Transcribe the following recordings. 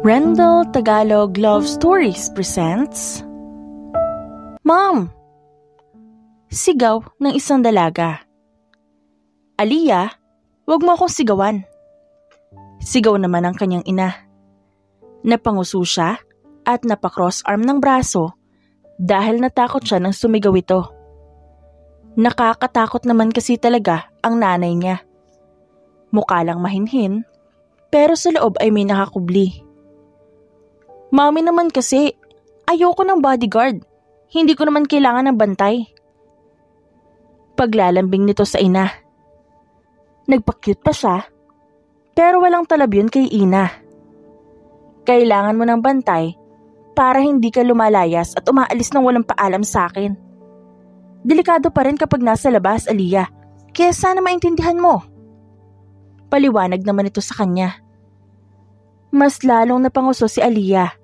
Rendell Tagalog Love Stories presents Mom! Sigaw ng isang dalaga. Aliyah, wag mo akong sigawan. Sigaw naman ang kanyang ina. Napanguso siya at napakross-arm ng braso dahil natakot siya nang sumigaw ito. Nakakatakot naman kasi talaga ang nanay niya. Mukha lang mahinhin, pero sa loob ay may nakakubli. Mami naman kasi, ayoko ng bodyguard. Hindi ko naman kailangan ng bantay. Paglalambing nito sa ina. Nagpa-cute pa siya, pero walang talab yun kay ina. Kailangan mo ng bantay para hindi ka lumalayas at umaalis nang walang paalam sa akin. Delikado pa rin kapag nasa labas, Aliyah, kaya sana maintindihan mo. Paliwanag naman ito sa kanya. Mas lalong napanguso si Aliyah.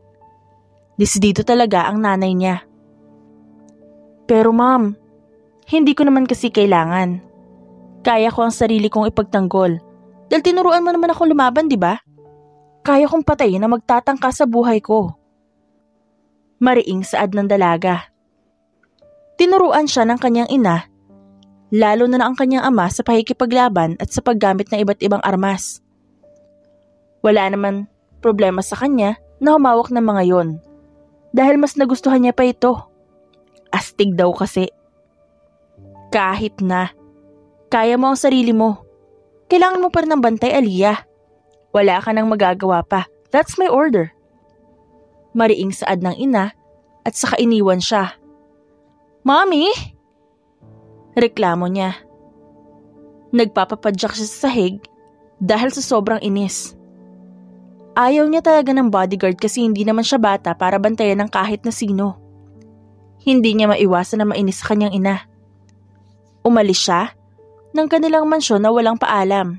Desidido talaga ang nanay niya. Pero ma'am, hindi ko naman kasi kailangan. Kaya ko ang sarili kong ipagtanggol. Dahil tinuruan mo naman ako lumaban, di ba? Kaya kong patayin na magtatangka sa buhay ko. Mariing saad ng dalaga. Tinuruan siya ng kanyang ina, lalo na ang kanyang ama sa pakikipaglaban at sa paggamit ng iba't ibang armas. Wala naman problema sa kanya na humawak ng mga yon, dahil mas nagustuhan niya pa ito. Astig daw kasi. Kahit na, kaya mo ang sarili mo. Kailangan mo pa rin ng bantay, Aliyah. Wala ka nang magagawa pa. That's my order. Mariing saad ng ina at saka iniwan siya. Mommy! Reklamo niya. Nagpapapadyak siya sa sahig dahil sa sobrang inis. Ayaw niya talaga ng bodyguard kasi hindi naman siya bata para bantayan ng kahit na sino. Hindi niya maiwasan na mainis sa kanyang ina. Umalis siya ng kanilang mansyon na walang paalam.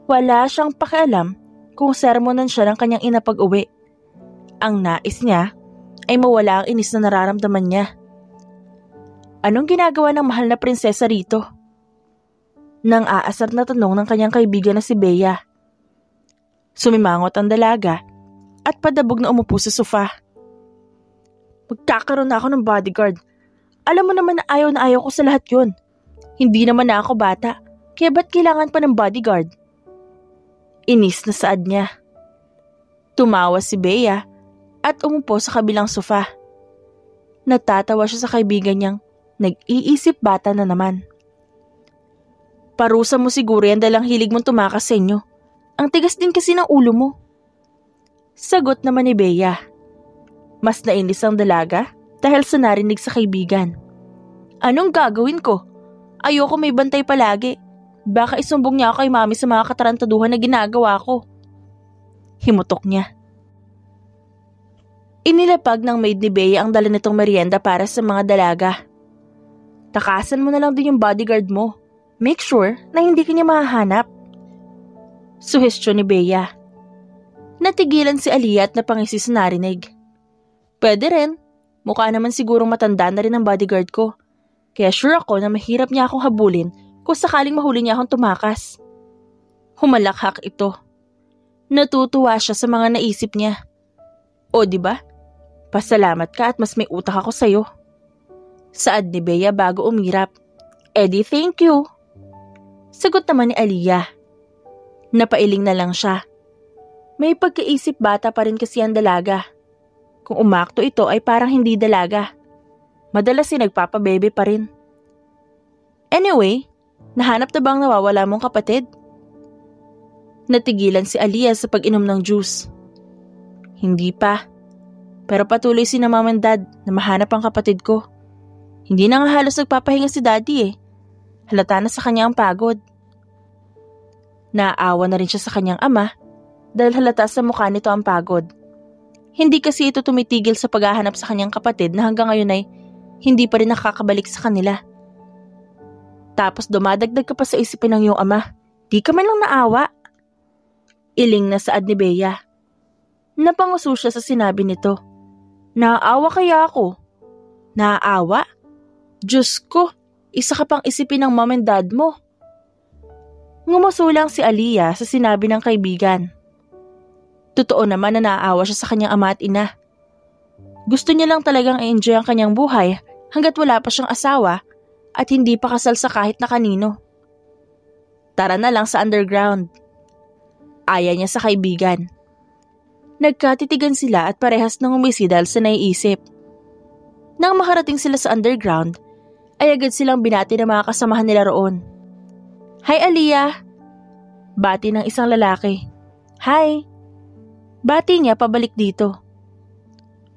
Wala siyang pakialam kung sermonan siya ng kanyang ina pag-uwi. Ang nais niya ay mawala ang inis na nararamdaman niya. Anong ginagawa ng mahal na prinsesa rito? Nang aasar na tanong ng kanyang kaibigan na si Bea. Sumimangot ang dalaga at padabog na umupo sa sofa. Magkakaroon na ako ng bodyguard. Alam mo naman na ayaw ko sa lahat yun. Hindi naman na ako bata, kaya ba't kailangan pa ng bodyguard? Inis na saad niya. Tumawa si Bea at umupo sa kabilang sofa. Natatawa siya sa kaibigan niyang nag-iisip bata na naman. Parusa mo siguro yan dahil ang hilig mong tumakas sa inyo. Ang tigas din kasi ng ulo mo. Sagot naman ni Bea. Mas nainis ang dalaga dahil sa narinig sa kaibigan. Anong gagawin ko? Ayoko may bantay palagi. Baka isumbong niya ako kay mami sa mga katarantaduhan na ginagawa ko. Himutok niya. Inilapag ng maid ni Bea ang dala nitong merienda para sa mga dalaga. Takasan mo na lang din yung bodyguard mo. Make sure na hindi ka niya mahahanap. Suhestyon ni Bea. Natigilan si Aliyah at napangisi sa narinig. Pwede rin. Mukha naman sigurong matanda na rin ang bodyguard ko. Kaya sure ako na mahirap niya akong habulin kung sakaling mahuli niya akong tumakas. Humalakhak ito. Natutuwa siya sa mga naisip niya. O diba? Pasalamat ka at mas may utak ako sa'yo. Saad ni Bea bago umirap. Eddie, thank you. Sagot naman ni Aliyah. Napailing na lang siya. May pagkaisip bata pa rin kasi ang dalaga. Kung umakto ito ay parang hindi dalaga. Madalas nagpapabebe pa rin. Anyway, nahanap na bang nawawala mong kapatid? Natigilan si Aliyah sa pag-inom ng juice. Hindi pa. Pero patuloy si na mom and dad na mahanap ang kapatid ko. Hindi na nga halos nagpapahinga si daddy eh. Halata na sa kanya ang pagod. Naawa na rin siya sa kanyang ama dahil halata sa mukha nito ang pagod. Hindi kasi ito tumitigil sa paghahanap sa kanyang kapatid na hanggang ngayon ay hindi pa rin nakakabalik sa kanila. Tapos dumadagdag ka pa sa isipin ng iyong ama. Di ka man lang naawa. Iling na saad ni Bea. Napanguso siya sa sinabi nito. Naaawa kaya ako? Naaawa? Diyos ko, isa ka pang isipin ng mom and dad mo. Ngumuso lang si Aliyah sa sinabi ng kaibigan. Totoo naman na naaawa siya sa kanyang ama at ina. Gusto niya lang talagang i-enjoy ang kanyang buhay hanggat wala pa siyang asawa at hindi pa kasal sa kahit na kanino. Tara na lang sa underground. Aya niya sa kaibigan. Nagkatitigan sila at parehas nang umisi dahil sa naiisip. Nang makarating sila sa underground, ay agad silang binati ng mga kasamahan nila roon. Hi Aliyah! Bati ng isang lalaki. Hi! Bati niya pabalik dito.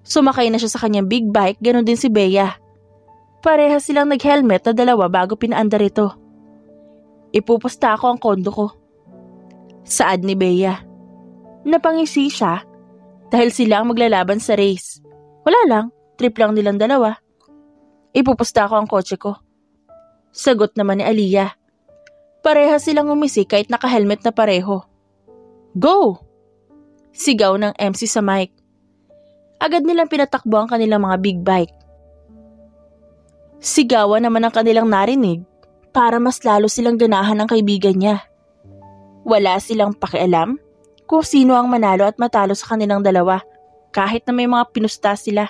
Sumakay na siya sa kanyang big bike, ganon din si Bea. Parehas silang nag-helmet na dalawa bago pinaandar ito. Ipupusta ako ang kondo ko. Saad ni Bea. Napangisi siya dahil sila ang maglalaban sa race. Wala lang, trip lang nilang dalawa. Ipupusta ko ang kotse ko. Sagot naman ni Aliyah. Parehas silang umisi kahit naka-helmet na pareho. Go! Sigaw ng MC sa mic. Agad nilang pinatakbo ang kanilang mga big bike. Sigawan naman ang kanilang narinig para mas lalo silang ganahan ng kaibigan niya. Wala silang pakialam kung sino ang manalo at matalo sa kanilang dalawa kahit na may mga pinusta sila.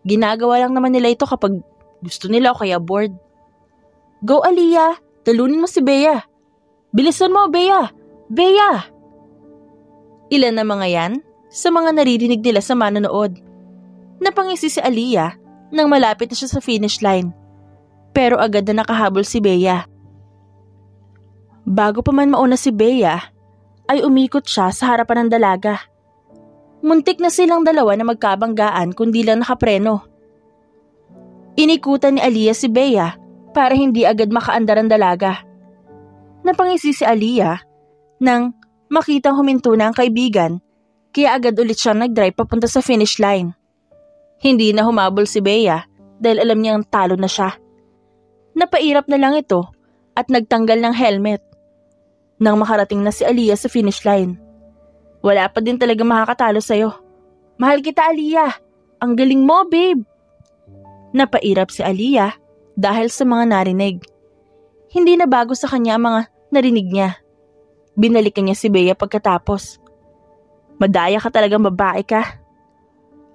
Ginagawa lang naman nila ito kapag gusto nila o kaya bored. Go Aliyah! Talunin mo si Bea! Bilisan mo Bea! Bea! Ilan na mga yan sa mga naririnig nila sa manonood. Napangisi si Aliyah nang malapit na siya sa finish line. Pero agad na nakahabol si Bea. Bago pa man mauna si Bea, ay umikot siya sa harapan ng dalaga. Muntik na silang dalawa na magkabanggaan kundi lang nakapreno. Inikutan ni Aliyah si Bea para hindi agad makaandar ang dalaga. Napangisi si Aliyah nang makitang huminto na ang kaibigan, kaya agad ulit siyang nag-drive papunta sa finish line. Hindi na humabol si Bea dahil alam niyang talo na siya. Napairap na lang ito at nagtanggal ng helmet. Nang makarating na si Aliyah sa finish line. Wala pa din talaga makakatalo sa'yo. Mahal kita Aliyah! Ang galing mo babe! Napairap si Aliyah dahil sa mga narinig. Hindi na bago sa kanya ang mga narinig niya. Binalikan niya si Bea pagkatapos. Madaya ka talagang babae ka.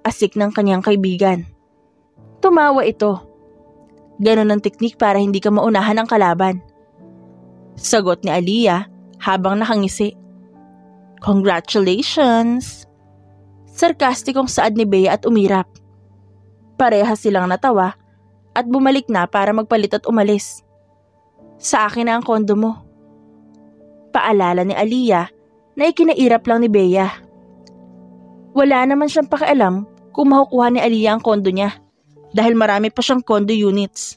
Asik ng kanyang kaibigan. Tumawa ito. Ganon ang teknik para hindi ka maunahan ng kalaban. Sagot ni Aliyah habang nakangisi. Congratulations! Sarkastikong saad ni Bea at umirap. Parehas silang natawa at bumalik na para magpalit at umalis. Sa akin na ang kondo mo. Paalala ni Aliyah na ikinairap lang ni Bea. Wala naman siyang pakialam kung makukuha ni Aliyah ang kondo niya dahil marami pa siyang condo units.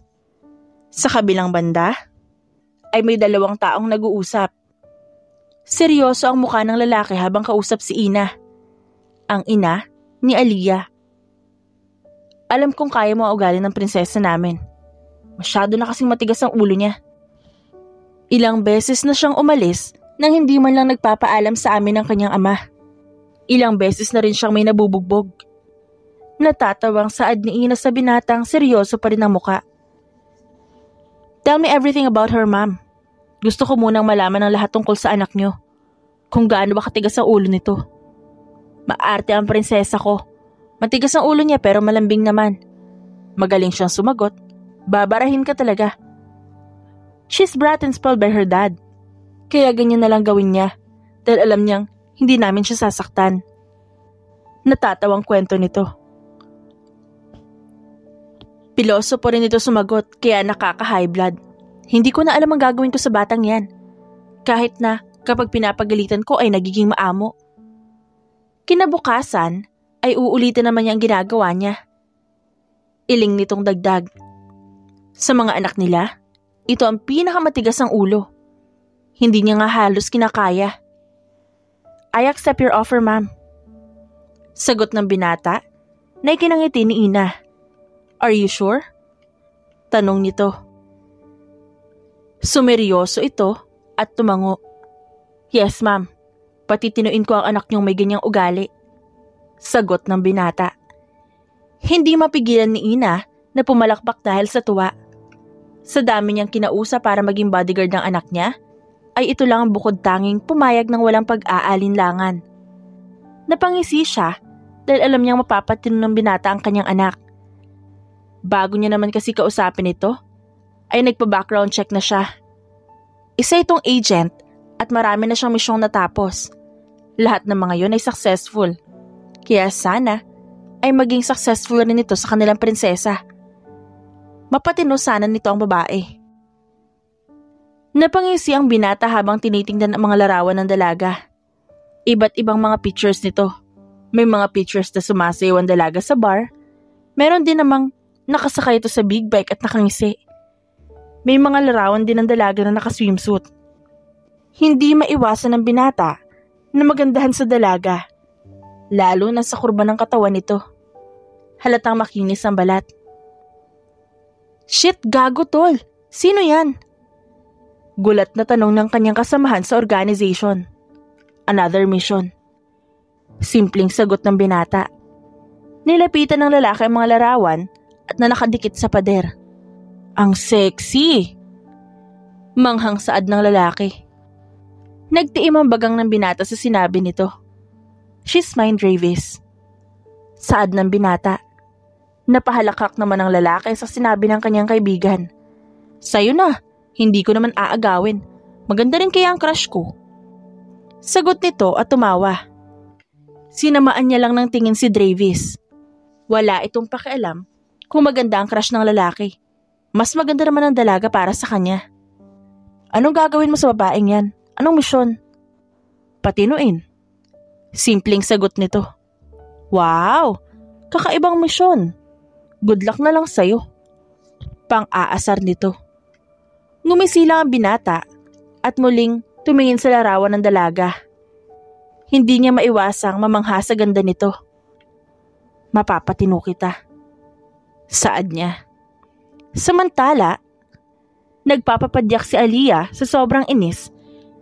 Sa kabilang banda ay may dalawang taong nag-uusap. Seryoso ang mukha ng lalaki habang kausap si Ina, ang ina ni Aliyah. Alam kong kaya mo ang ugali ng prinsesa namin. Masyado na kasing matigas ang ulo niya. Ilang beses na siyang umalis nang hindi man lang nagpapaalam sa amin ng kanyang ama. Ilang beses na rin siyang may nabubugbog. Natatawang saad ni Ina sa binatang seryoso pa rin ang muka. Tell me everything about her, ma'am. Gusto ko munang malaman ang lahat tungkol sa anak niyo. Kung gaano ba katigas ang ulo nito. Maarte ang prinsesa ko. Matigas ang ulo niya pero malambing naman. Magaling siyang sumagot. Babarahin ka talaga. She's brat and spoiled by her dad. Kaya ganyan na lang gawin niya. Dahil alam niyang hindi namin siya sasaktan. Natatawang kwento nito. Piloso po rin ito sumagot kaya nakaka-high blood. Hindi ko na alam ang gagawin ko sa batang yan. Kahit na kapag pinapagalitan ko ay nagiging maamo. Kinabukasan ay uulitin naman niya ang ginagawa niya. Iling nitong dagdag. Sa mga anak nila, ito ang pinakamatigas ang ulo. Hindi niya nga halos kinakaya. I accept your offer, ma'am. Sagot ng binata na ikinangiti ni Ina. Are you sure? Tanong nito. Sumeryoso ito at tumango. Yes, ma'am. Patitinuin ko ang anak niyong may ganyang ugali. Sagot ng binata. Hindi mapigilan ni Ina na pumalakpak dahil sa tuwa. Sa dami niyang kinausap para maging bodyguard ng anak niya, ay ito lang ang bukod tanging pumayag ng walang pag-aalinlangan. Napangisi siya dahil alam niyang mapapatino ng binata ang kanyang anak. Bago niya naman kasi kausapin ito, ay nagpa-background check na siya. Isa itong agent at marami na siyang misyong natapos. Lahat ng mga yon ay successful. Kaya sana ay maging successful rin ito sa kanilang prinsesa. Mapatino sana nito ang babae. Napangisi ang binata habang tinitingnan ang mga larawan ng dalaga. Iba't ibang mga pictures nito. May mga pictures na sumasayaw ang dalaga sa bar. Meron din namang nakasakay ito sa big bike at nakangisi. May mga larawan din ng dalaga na nakaswimsuit. Hindi maiwasan ng binata na magandahan sa dalaga. Lalo na sa kurba ng katawan nito. Halatang makinis ang balat. Shit, gago tol. Sino yan? Gulat na tanong ng kanyang kasamahan sa organization. Another mission. Simpleng sagot ng binata. Nilapitan ng lalaki ang mga larawan at nakadikit sa pader. Ang sexy! Manghang saad ng lalaki. Nagtiim ang bagang ng binata sa sinabi nito. She's mine, Travis. Saad ng binata. Napahalakak naman ang lalaki sa sinabi ng kanyang kaibigan. Sa'yo na, hindi ko naman aagawin. Maganda rin kaya ang crush ko. Sagot nito at tumawa. Sinamaan niya lang ng tingin si Travis. Wala itong pakialam kung maganda ang crush ng lalaki. Mas maganda naman ang dalaga para sa kanya. Anong gagawin mo sa babaeng yan? Anong misyon? Patinuin. Simpleng sagot nito. Wow! Kakaibang misyon. Good luck na lang sa'yo. Pang-aasar nito. Ngumisi lang ang binata at muling tumingin sa larawan ng dalaga. Hindi niya maiwasang mamangha sa ganda nito. Mapapatino kita. Saad niya. Samantala, nagpapapadyak si Aliyah sa sobrang inis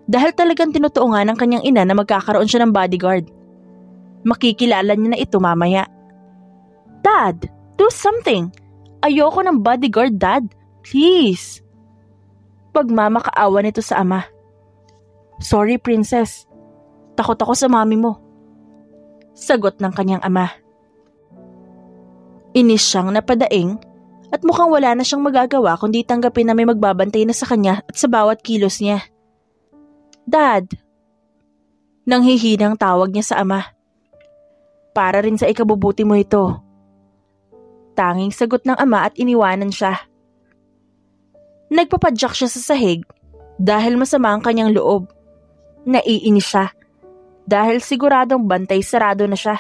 dahil talagang tinutuungan ng kanyang ina na magkakaroon siya ng bodyguard. Makikilala niya na ito mamaya. Dad, do something. Ayoko ng bodyguard, Dad. Please. Pagmamakaawa nito sa ama. Sorry, princess. Takot ako sa mami mo. Sagot ng kanyang ama. Inis siyang napadaing at mukhang wala na siyang magagawa kundi tanggapin na may magbabantay na sa kanya at sa bawat kilos niya. Dad. Nanghihinang tawag niya sa ama. Para rin sa ikabubuti mo ito. Tanging sagot ng ama at iniwanan siya. Nagpapadyak siya sa sahig dahil masama ang kanyang loob. Naiinis siya dahil siguradong bantay sarado na siya.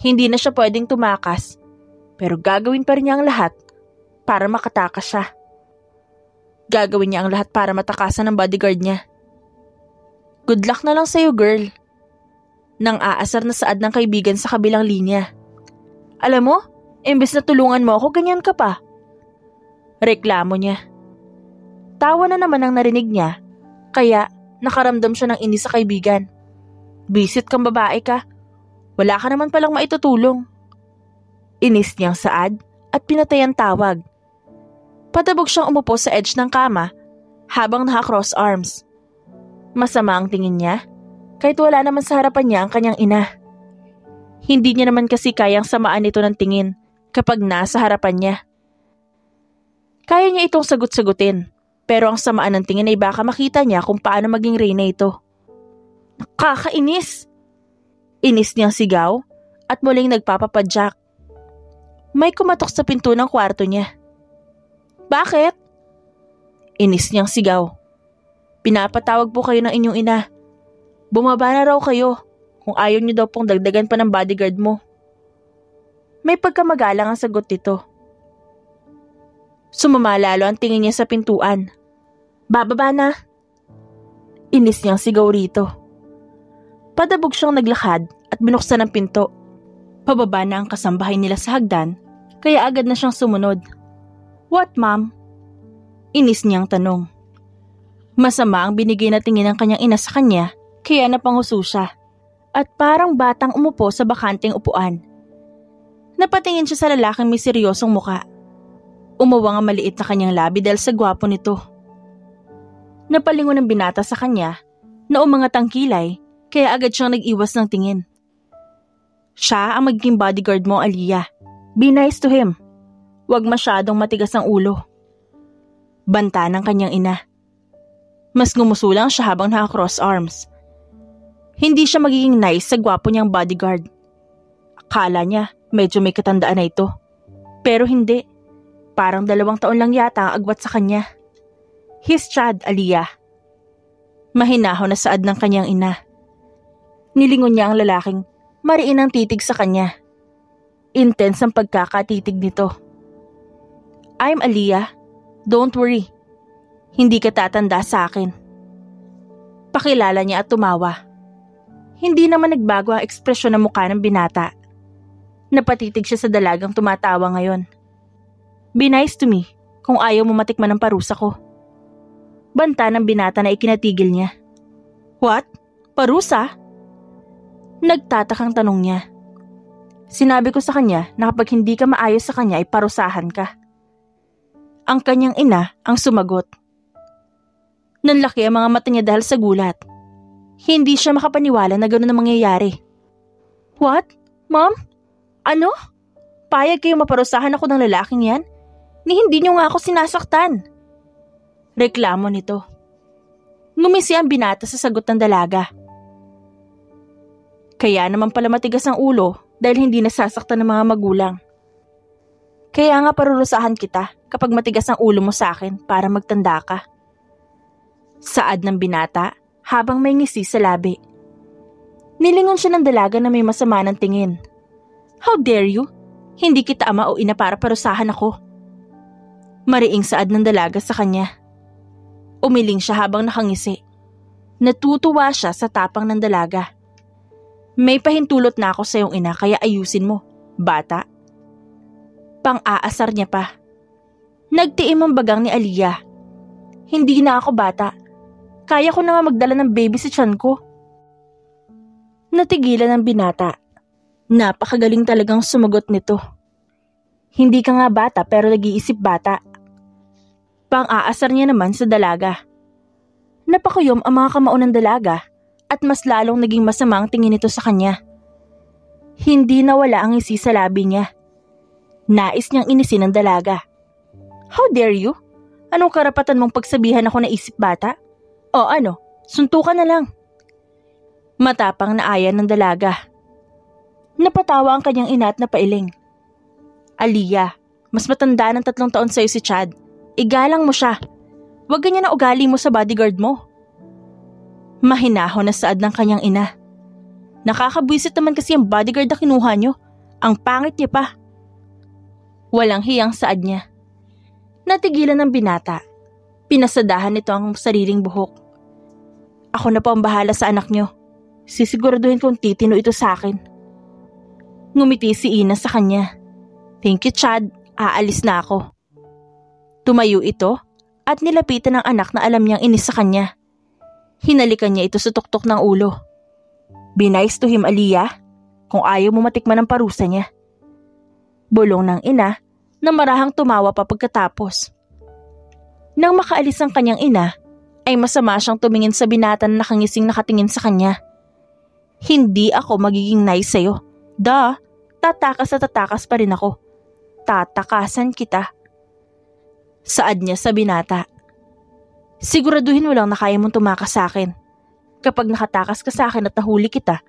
Hindi na siya pwedeng tumakas pero gagawin pa rin niya ang lahat para makatakas siya. Gagawin niya ang lahat para matakasan ng bodyguard niya. Good luck na lang sa'yo, girl. Nang aasar na saad ng kaibigan sa kabilang linya. Alam mo, imbes na tulungan mo ako, ganyan ka pa. Reklamo niya. Tawa na naman ang narinig niya, kaya nakaramdam siya ng inis sa kaibigan. Bisit kang babae ka. Wala ka naman palang maitutulong. Inis niyang saad at pinatay ang tawag. Patabog siyang umupo sa edge ng kama habang naka-cross arms. Masama ang tingin niya kahit wala naman sa harapan niya ang kanyang ina. Hindi niya naman kasi kayang samaan ito ng tingin kapag nasa harapan niya. Kaya niya itong sagot-sagutin pero ang samaan ng tingin ay baka makita niya kung paano maging reyna ito. Nakakainis! Inis niyang sigaw at muling nagpapapadyak. May kumatok sa pinto ng kwarto niya. Bakit? Inis niyang sigaw. Pinapatawag po kayo ng inyong ina. Bumaba na raw kayo kung ayaw niyo daw pong dagdagan pa ng bodyguard mo. May pagkamagalang ang sagot nito. Sumama lalo ang tingin niya sa pintuan. Bababa na. Inis niyang sigaw rito. Padabog siyang naglakad at binuksan ang pinto. Pababa na ang kasambahay nila sa hagdan, kaya agad na siyang sumunod. What, ma'am? Inis niyang tanong. Masama ang binigay na tingin ng kanyang ina sa kanya, kaya napanguso siya. At parang batang umupo sa bakanting upuan. Napatingin siya sa lalaking may seryosong muka. Umawang ang maliit na kanyang labi dahil sa gwapo nito. Napalingon ng binata sa kanya na umangat ang kilay, kaya agad siyang nag-iwas ng tingin. Siya ang magiging bodyguard mo, Aliyah. Be nice to him. Huwag masyadong matigas ang ulo. Banta ng kanyang ina. Mas gumusulang siya habang naka-cross arms. Hindi siya magiging nice sa gwapo niyang bodyguard. Akala niya medyo may katandaan na ito. Pero hindi. Parang 2 taon lang yata ang agwat sa kanya. He's Chad, Aliyah. Mahinahon na saad ng kanyang ina. Nilingon niya ang lalaking mariin ang titig sa kanya. Intense ang pagkakatitig nito. I'm Aliyah. Don't worry. Hindi ka tatanda sa akin. Pakilala niya at tumawa. Hindi naman nagbago ang ekspresyon ng mukha ng binata. Napatitig siya sa dalagang tumatawa ngayon. Be nice to me kung ayaw mo matikman ng parusa ko. Banta ng binata na ikinatigil niya. What? Parusa? Nagtatakang tanong niya. Sinabi ko sa kanya na kapag hindi ka maayos sa kanya ay parusahan ka. Ang kanyang ina ang sumagot. Nanlaki ang mga mata niya dahil sa gulat. Hindi siya makapaniwala na gano'n ang mangyayari. What? Mom? Ano? Payag kayo maparusahan ako ng lalaking yan? Ni hindi niyo nga ako sinasaktan. Reklamo nito. Ngumisi ang binata sa sagot ng dalaga. Kaya naman pala matigas ang ulo dahil hindi nasasaktan ng mga magulang. Kaya nga parurusahan kita kapag matigas ang ulo mo sa akin para magtanda ka. Saad ng binata habang may ngisi sa labi. Nilingon siya ng dalaga na may masama ng tingin. How dare you? Hindi kita ama o ina para parusahan ako. Mariing saad ng dalaga sa kanya. Umiling siya habang nakangisi. Natutuwa siya sa tapang ng dalaga. May pahintulot na ako sa iyong ina kaya ayusin mo, bata. Pang-aasar niya pa. Nagtiim ang bagang ni Aliyah. Hindi na ako bata. Kaya ko na nga magdala ng baby sa tiyan ko. Natigilan ang binata. Napakagaling talagang sumagot nito. Hindi ka nga bata pero nag-iisip bata. Pang-aasar niya naman sa dalaga. Napakuyom ang mga kamao ng dalaga at mas lalong naging masama ang tingin nito sa kanya. Hindi nawala ang ngisi sa labi niya. Nais niyang inisin ng dalaga. How dare you? Anong karapatan mong pagsabihan ako na isip bata? O ano, suntukan na lang. Matapang na aya ng dalaga. Napatawa ang kanyang ina at napailing. Aliyah, mas matanda ng 3 taon sa'yo si Chad. Igalang mo siya. Huwag ganyan ang ugali mo sa bodyguard mo. Mahinahon na saad ng kanyang ina. Nakakabwisit naman kasi ang bodyguard na kinuha niyo. Ang pangit niya pa. Walang hiyang saad niya. Natigilan ng binata. Pinasadahan nito ang sariling buhok. Ako na po ang bahala sa anak niyo. Sisiguraduhin kong titino ito sa akin. Ngumiti si Ina sa kanya. Thank you, Chad. Aalis na ako. Tumayo ito at nilapitan ng anak na alam niyang inis sa kanya. Hinalikan niya ito sa tuktok ng ulo. Be nice to him, Aliyah, kung ayaw mo matikman ang parusa niya. Bulong ng ina na marahang tumawa pa pagkatapos. Nang makaalis ang kanyang ina, ay masama siyang tumingin sa binata na nakangising nakatingin sa kanya. Hindi ako magiging nice sa'yo. Tatakas at tatakas pa rin ako. Tatakasan kita. Saad niya sa binata. Siguraduhin mo lang na kaya mong tumakas sa akin. Kapag nakatakas ka sa akin at nahuli kita,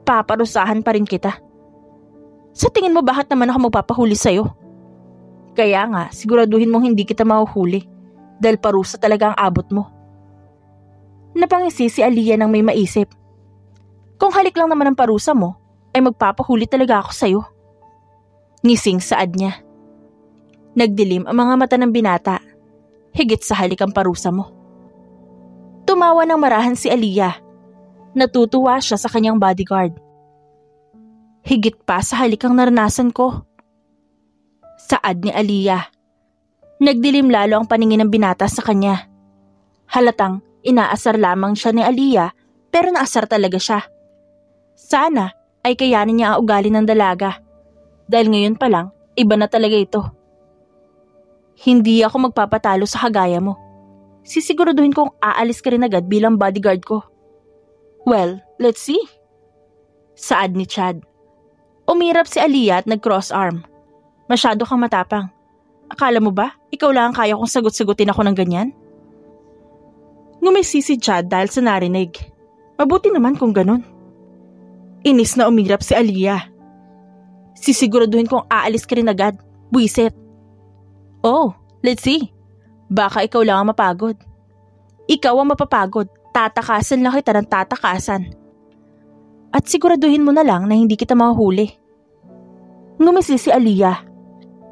paparusahan pa rin kita. Sa tingin mo bakit naman ako magpapahuli sa'yo? Kaya nga, siguraduhin mong hindi kita mahuhuli dahil parusa talaga ang abot mo. Napangisi si Aliyah nang may maisip. Kung halik lang naman ang parusa mo, ay magpapahuli talaga ako sa'yo. Ngising saad niya. Nagdilim ang mga mata ng binata. Higit sa halik ang parusa mo. Tumawa ng marahan si Aliyah. Natutuwa siya sa kanyang bodyguard. Higit pa sa halik ang naranasan ko. Saad ni Aliyah. Nagdilim lalo ang paningin ng binata sa kanya. Halatang inaasar lamang siya ni Aliyah pero naasar talaga siya. Sana ay kayanin niya ang ugali ng dalaga. Dahil ngayon pa lang, iba na talaga ito. Hindi ako magpapatalo sa kagaya mo. Sisiguraduhin kong aalis ka rin agad bilang bodyguard ko. Well, let's see. Saad ni Chad. Umirap si Aliyah at nag-cross arm. Masyado kang matapang. Akala mo ba, ikaw lang ang kaya kong sagot-sagutin ako ng ganyan? Ngumisi si Chad dahil sa narinig. Mabuti naman kung ganun. Inis na umirap si Aliyah. Sisiguraduhin kong aalis ka rin agad, buwisit. Oh, let's see. Baka ikaw lang ang mapagod. Ikaw ang mapapagod, tatakasan lang kita ng tatakasan. At siguraduhin mo na lang na hindi kita mahuhuli. Ngumisi si Aliyah.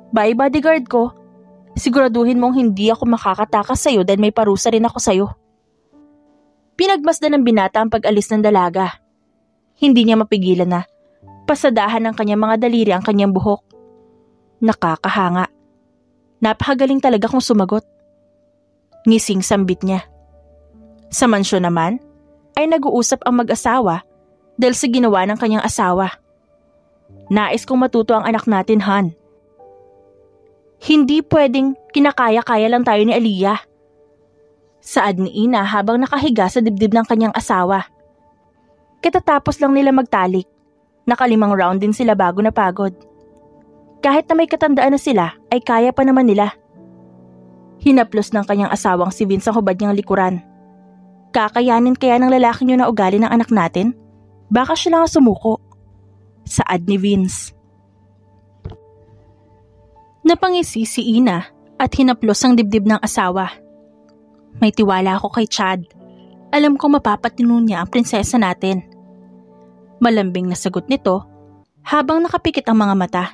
Bye bodyguard ko, siguraduhin mong hindi ako makakatakas sa'yo dahil may parusa rin ako sa'yo. Pinagmasdan ng binata ang pag-alis ng dalaga. Hindi niya mapigilan na pasadahan ng kanyang mga daliri ang kanyang buhok. Nakakahanga. Napakagaling talaga kung sumagot. Ngising sambit niya. Sa mansyon naman, ay nag-uusap ang mag-asawa dahil sa ginawa ng kanyang asawa. Nais kong matuto ang anak natin, Han. Hindi pwedeng kinakaya-kaya lang tayo ni Aliyah. Saad ni Ina habang nakahiga sa dibdib ng kanyang asawa. Katatapos lang nila magtalik, naka5 round din sila bago napagod. Kahit na may katandaan na sila, ay kaya pa naman nila. Hinaplos ng kanyang asawang si Vince ang hubad niyang likuran. Kakayanin kaya ng lalaki niyo na ugali ng anak natin? Baka siya lang ang sumuko. Saad ni Vince. Napangisi si Ina at hinaplos ang dibdib ng asawa. May tiwala ako kay Chad. Alam kong mapapatino niya ang prinsesa natin. Malambing na sagot nito habang nakapikit ang mga mata.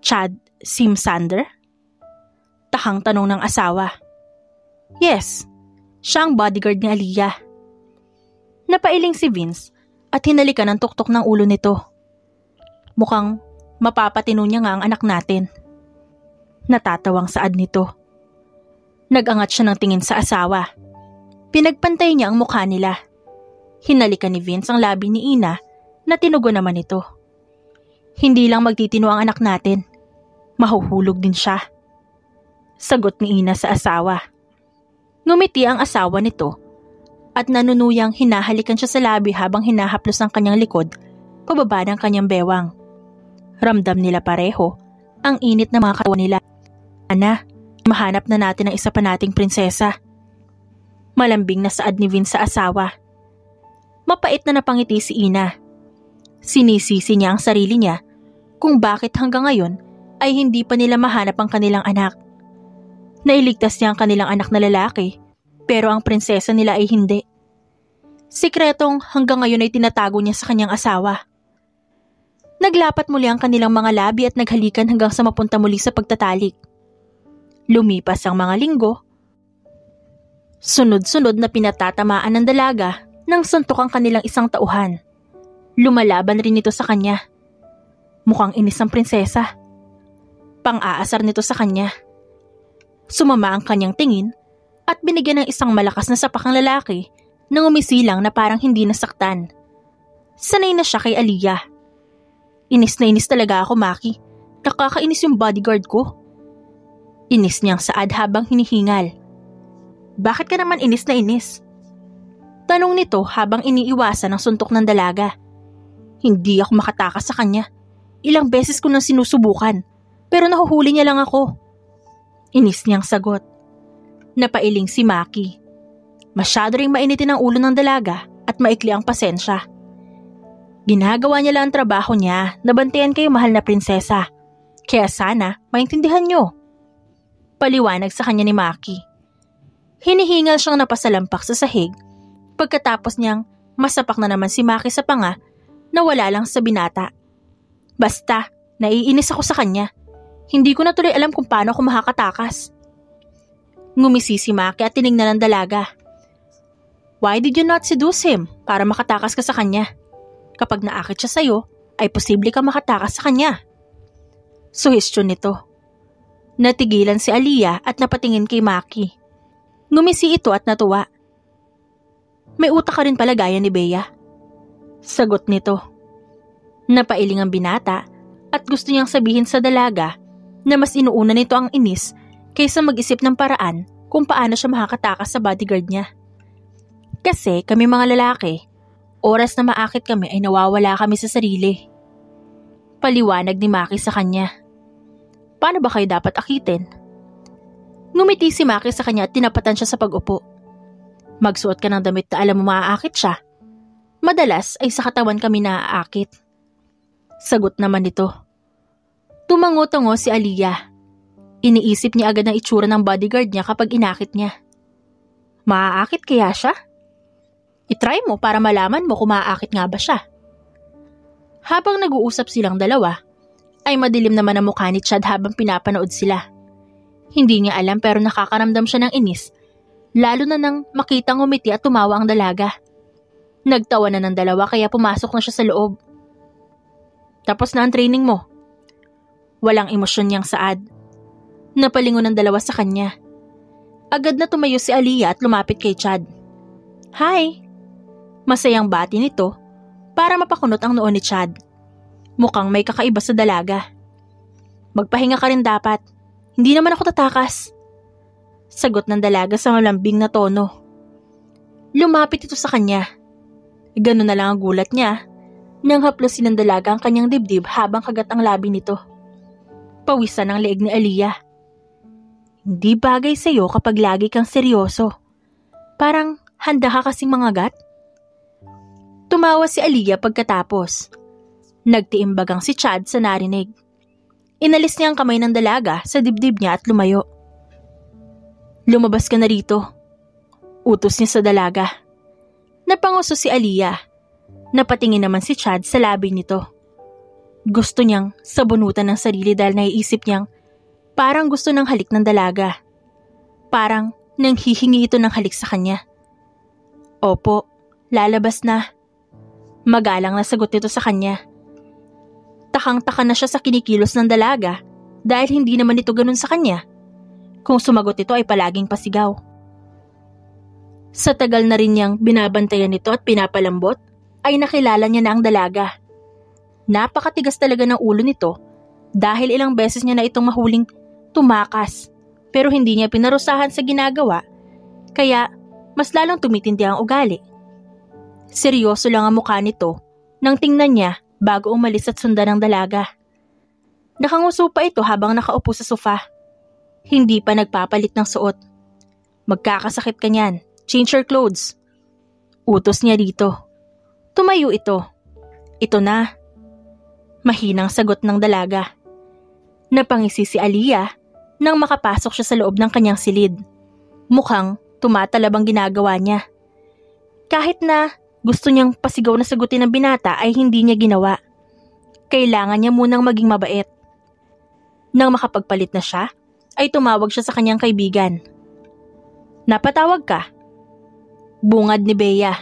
Chad Simsander? Takang tanong ng asawa. Yes, siya ang bodyguard ni Aliyah. Napailing si Vince at hinalikan ang tuktok ng ulo nito. Mukhang mapapatino niya nga ang anak natin. Natatawang saad nito. Nag-angat siya ng tingin sa asawa. Pinagpantay niya ang mukha nila. Hinalikan ni Vince ang labi ni Ina na tinugo naman ito. Hindi lang magtitino ang anak natin. Mahuhulog din siya. Sagot ni Ina sa asawa. Ngumiti ang asawa nito at nanunuyang hinahalikan siya sa labi habang hinahaplos ang kanyang likod pababa ng kanyang bewang. Ramdam nila pareho ang init na mga katawan nila. Ana, mahanap na natin ang isa pa nating prinsesa. Malambing na saad ni Vince sa asawa. Mapait na napangiti si Ina. Sinisisi niya ang sarili niya kung bakit hanggang ngayon ay hindi pa nila mahanap ang kanilang anak. Nailigtas niya ang kanilang anak na lalaki pero ang prinsesa nila ay hindi. Sikretong hanggang ngayon ay tinatago niya sa kanyang asawa. Naglapat muli ang kanilang mga labi at naghalikan hanggang sa mapunta muli sa pagtatalik. Lumipas ang mga linggo. Sunod-sunod na pinatatamaan ng dalaga nang suntok ang kanilang isang tauhan. Lumalaban rin ito sa kanya. Mukhang inis ang prinsesa. Pang-aasar nito sa kanya. Sumama ang kanyang tingin at binigyan ng isang malakas na sapakang lalaki nang umisilang na parang hindi nasaktan. Sanay na siya kay Aliyah. Inis na inis talaga ako, Maki. Nakakainis yung bodyguard ko. Inis niyang saad habang hinihingal. Bakit ka naman inis na inis? Tanong nito habang iniiwasan ang suntok ng dalaga. Hindi ako makatakas sa kanya. Ilang beses ko nang sinusubukan, pero nahuhuli niya lang ako. Inis niyang sagot. Napailing si Maki. Masyado ring mainitin ang ulo ng dalaga at maikli ang pasensya. Ginagawa niya lang ang trabaho niya na bantayan kayo mahal na prinsesa. Kaya sana maintindihan niyo. Paliwanag sa kanya ni Maki. Hinihingal siyang napasalampak sa sahig. Pagkatapos niyang masapak na naman si Maki sa panga na wala lang sa binata. Basta, naiinis ako sa kanya. Hindi ko na tuloy alam kung paano ako makakatakas. Ngumisi si Maki at tinignan ng dalaga. Why did you not seduce him para makatakas ka sa kanya? Kapag naakit siya sa'yo, ay posible ka makatakas sa kanya. Suhestyon nito. Natigilan si Aliyah at napatingin kay Maki. Ngumisi ito at natuwa. May utak ka rin pala gaya ni Bea. Sagot nito. Napailing ang binata at gusto niyang sabihin sa dalaga na mas inuuna nito ang inis kaysa mag-isip ng paraan kung paano siya makakatakas sa bodyguard niya. Kasi kami mga lalaki, oras na maakit kami ay nawawala kami sa sarili. Paliwanag ni Maki sa kanya. Paano ba kayo dapat akitin? Ngumiti si Maki sa kanya at tinapatan siya sa pag-upo. Magsuot ka ng damit na alam mo maaakit siya. Madalas ay sa katawan kami naaakit. Sagot naman nito. Tumango-tango si Aliyah. Iniisip niya agad ang itsura ng bodyguard niya kapag inakit niya. Maaakit kaya siya? I-try mo para malaman mo kung maaakit nga ba siya. Habang nag-uusap silang dalawa, ay madilim naman ang mukha ni Chad habang pinapanood sila. Hindi niya alam pero nakakaramdam siya ng inis, lalo na nang makitang ngumiti at tumawa ang dalaga. Nagtawa na ng dalawa kaya pumasok na siya sa loob. Tapos na ang training mo. Walang emosyon niyang saad. Napalingon ng dalawa sa kanya. Agad na tumayo si Aliyah at lumapit kay Chad. Hi! Masayang bati nito para mapakunot ang noo ni Chad. Mukhang may kakaiba sa dalaga. Magpahinga ka rin dapat. Hindi naman ako tatakas. Sagot ng dalaga sa malambing na tono. Lumapit ito sa kanya. Ganun na lang ang gulat niya nang haplosin ng dalaga ang kanyang dibdib habang kagat ang labi nito. Pawisan ang leeg ni Aliyah. Hindi bagay sa'yo kapag lagi kang seryoso. Parang handa ka kasing mangagat? Tumawa si Aliyah pagkatapos. Nagtiimbagang si Chad sa narinig. Inalis niya ang kamay ng dalaga sa dibdib niya at lumayo. Lumabas ka na rito. Utos niya sa dalaga. Napanguso si Aliyah. Napatingin naman si Chad sa labi nito. Gusto niyang sabunutan ng sarili dahil naiisip niyang parang gusto ng halik ng dalaga. Parang nanghihingi ito ng halik sa kanya. Opo, lalabas na. Magalang na sagot nito sa kanya. Takang-taka na siya sa kinikilos ng dalaga dahil hindi naman ito ganun sa kanya. Kung sumagot ito ay palaging pasigaw. Sa tagal na rin niyang binabantayan nito at pinapalambot, ay nakilala niya na ang dalaga. Napakatigas talaga ng ulo nito dahil ilang beses niya na itong mahuling tumakas pero hindi niya pinarusahan sa ginagawa kaya mas lalong tumitindi ang ugali. Seryoso lang ang mukha nito nang tingnan niya bago umalis at sundan ng dalaga. Nakanguso pa ito habang nakaupo sa sofa. Hindi pa nagpapalit ng suot. Magkakasakit ka niyan. Change your clothes. Utos niya dito. Tumayo ito. Ito na. Mahinang sagot ng dalaga. Napangisi si Aliyah nang makapasok siya sa loob ng kanyang silid. Mukhang tumatalab ang ginagawa niya. Kahit na gusto niyang pasigaw na sagutin ng binata ay hindi niya ginawa. Kailangan niya munang maging mabait. Nang makapagpalit na siya, ay tumawag siya sa kanyang kaibigan. Napatawag ka? Bungad ni Bea.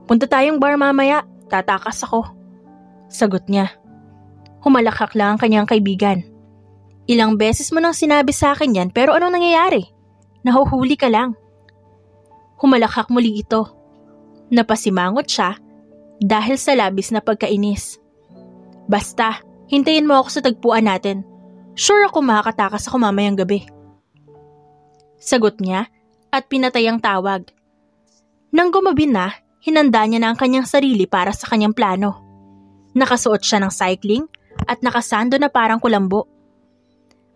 Punta tayong bar mamaya, tatakas ako. Sagot niya. Humalakhak lang ang kanyang kaibigan. Ilang beses mo nang sinabi sa akin yan pero anong nangyayari? Nahuhuli ka lang. Humalakhak muli ito. Napasimangot siya dahil sa labis na pagkainis. Basta, hintayin mo ako sa tagpuan natin. Sure ako makakatakas ako mamayang gabi. Sagot niya at pinatay ang tawag. Nang gumabi na, hinanda niya na ang kanyang sarili para sa kanyang plano. Nakasuot siya ng cycling at nakasando na parang kulambo.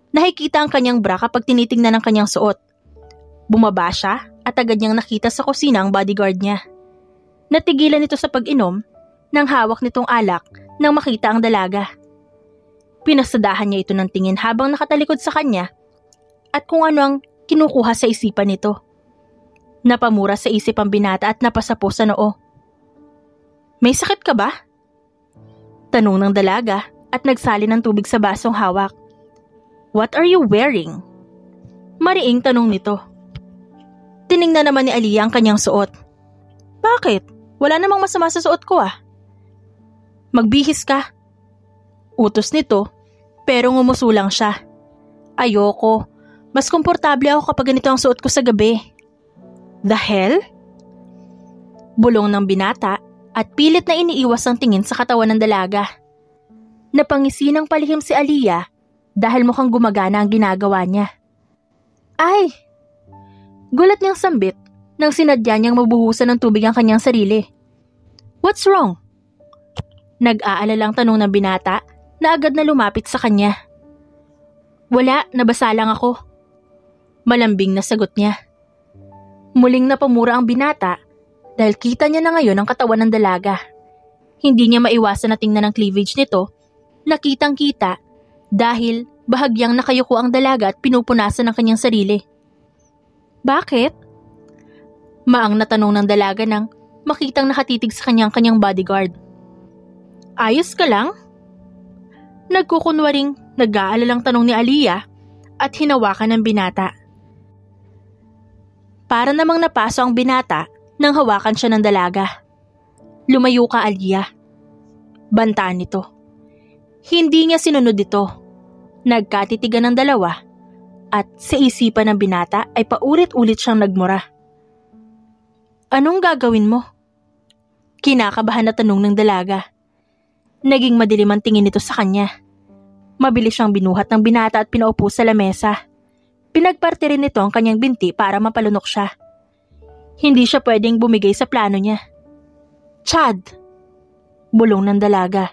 Nakikita ang kanyang bra kapag tinitingnan ang kanyang suot. Bumaba siya at agad niyang nakita sa kusina ang bodyguard niya. Natigilan ito sa pag-inom nang hawak nitong alak nang makita ang dalaga. Pinasadahan niya ito ng tingin habang nakatalikod sa kanya at kung ano ang kinukuha sa isipan nito. Napamura sa isip ang binata at napasapo sa noo. May sakit ka ba? Tanong ng dalaga at nagsali ng tubig sa basong hawak. What are you wearing? Mariing tanong nito. Tiningnan naman ni Aliyah ang kanyang suot. Bakit? Wala namang masama sa suot ko ah. Magbihis ka. Utos nito pero ngumuso lang siya. Ayoko. Mas komportable ako kapag ganito ang suot ko sa gabi. The hell? Bulong ng binata at pilit na iniiwas ang tingin sa katawan ng dalaga. Napangisi ng palihim si Aliyah dahil mukhang gumagana ang ginagawa niya. Ay! Gulat niyang sambit nang sinadya niyang mabuhusan ng tubig ang kanyang sarili. What's wrong? Nag-aalalang tanong ng binata na agad na lumapit sa kanya. Wala, nabasa lang ako. Malambing na sagot niya. Muling napamura ang binata dahil kita niya na ngayon ang katawan ng dalaga. Hindi niya maiwasan na tingnan ang cleavage nito, nakitang-kita dahil bahagyang nakayuko ang dalaga at pinupunasan ang kanyang sarili. Bakit? Maang na tanong ng dalaga nang makitang nakatitig sa kanyang bodyguard. Ayos ka lang? Nagkukunwaring nag-aalalang tanong ni Aliyah at hinawakan ng binata. Para namang napaso ang binata nang hawakan siya ng dalaga. Lumayo ka, Aliyah. Bantaan nito. Hindi niya sinunod ito. Nagkatitigan ng dalawa at sa isipan ng binata ay paulit-ulit siyang nagmura. Anong gagawin mo? Kinakabahan na tanong ng dalaga. Naging madilim ang tingin nito sa kanya. Mabilis siyang binuhat ng binata at pinaupo sa lamesa. Pinagparte rin nito ang kanyang binti para mapalunok siya. Hindi siya pwedeng bumigay sa plano niya. Chad! Bulong ng dalaga.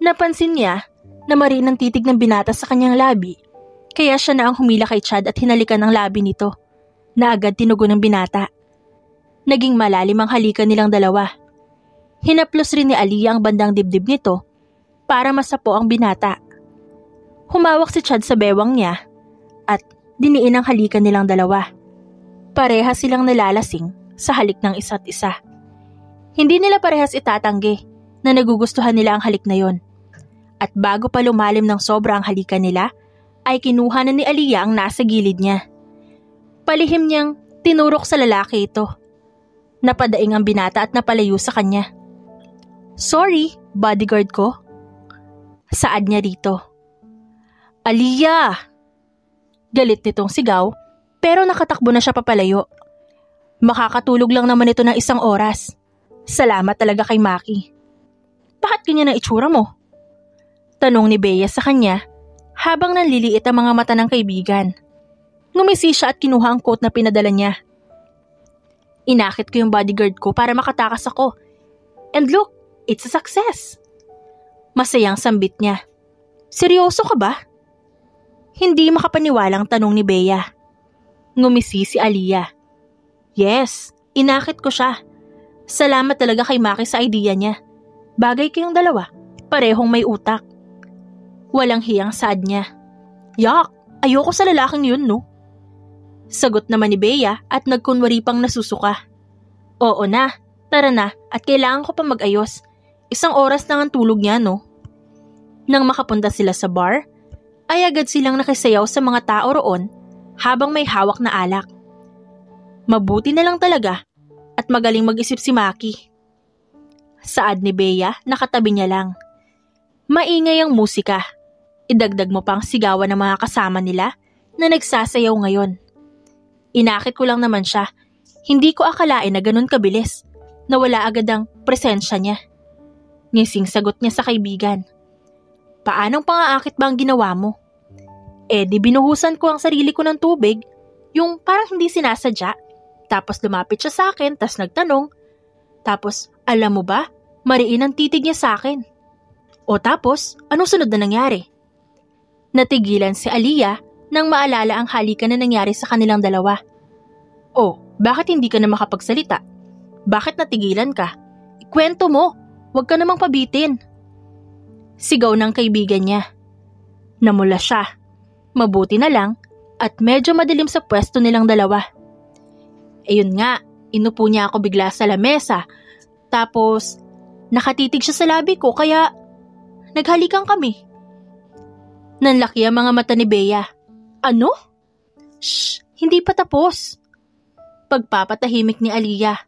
Napansin niya na mariin ang titig ng binata sa kanyang labi, kaya siya na ang humila kay Chad at hinalikan ang labi nito, na agad tinugon ng binata. Naging malalim ang halikan nilang dalawa. Hinaplos rin ni Aliyah ang bandang dibdib nito para masapo ang binata. Humawak si Chad sa bewang niya at diniin ang halikan nilang dalawa. Pareha silang nalalasing sa halik ng isa't isa. Hindi nila parehas itatanggi na nagugustuhan nila ang halik na yon. At bago pa lumalim ng sobra ang halikan nila, ay kinuha na ni Aliyah ang nasa gilid niya. Palihim niyang tinurok sa lalaki ito. Napadaing ang binata at napalayo sa kanya. Sorry, bodyguard ko. Saad niya rito. Aliyah! Galit nitong sigaw, pero nakatakbo na siya papalayo. Makakatulog lang naman ito ng 1 oras. Salamat talaga kay Maki. Bakit ganyan ang itsura mo? Tanong ni Bea sa kanya habang nanliliit ang mga mata ng kaibigan. Ngumisi siya at kinuha ang coat na pinadala niya. Inakit ko yung bodyguard ko para makatakas ako. And look, it's a success. Masayang sambit niya. Seryoso ka ba? Hindi makapaniwalang tanong ni Bea. Ngumisi si Aliyah. Yes, inakit ko siya. Salamat talaga kay Maki sa idea niya. Bagay kayong dalawa, parehong may utak. Walang hiyang saad niya. Yak, ayoko sa lalaking yun, no? Sagot naman ni Bea at nagkunwari pang nasusuka. Oo na, tara na at kailangan ko pa mag-ayos. 1 oras lang ang tulog niya, no? Nang makapunta sila sa bar, ay agad silang nakisayaw sa mga tao roon habang may hawak na alak. Mabuti na lang talaga at magaling mag-isip si Maki. Saad ni Bea, nakatabi niya lang. Maingay ang musika. Idagdag mo pang sigawan ng mga kasama nila na nagsasayaw ngayon. Inakit ko lang naman siya. Hindi ko akalain na ganun kabilis, na wala agad ang presensya niya. Ngising sagot niya sa kaibigan. Paanong pangaakit ba ang ginawa mo? Di binuhusan ko ang sarili ko ng tubig, yung parang hindi sinasadya. Tapos lumapit siya sa akin, tas nagtanong. Tapos, alam mo ba, mariin ang titig niya sa akin. O tapos, anong sunod na nangyari? Natigilan si Aliyah nang maalala ang halikan na nangyari sa kanilang dalawa. O, bakit hindi ka na makapagsalita? Bakit natigilan ka? Ikwento mo, huwag ka namang pabitin. Sigaw ng kaibigan niya. Namula siya. Mabuti na lang at medyo madilim sa pwesto nilang dalawa. Ayun nga, inupo niya ako bigla sa lamesa. Tapos, nakatitig siya sa labi ko kaya naghalikan kami. Nanlaki ang mga mata ni Bea. Ano? Shh, hindi pa tapos. Pagpapatahimik ni Aliyah.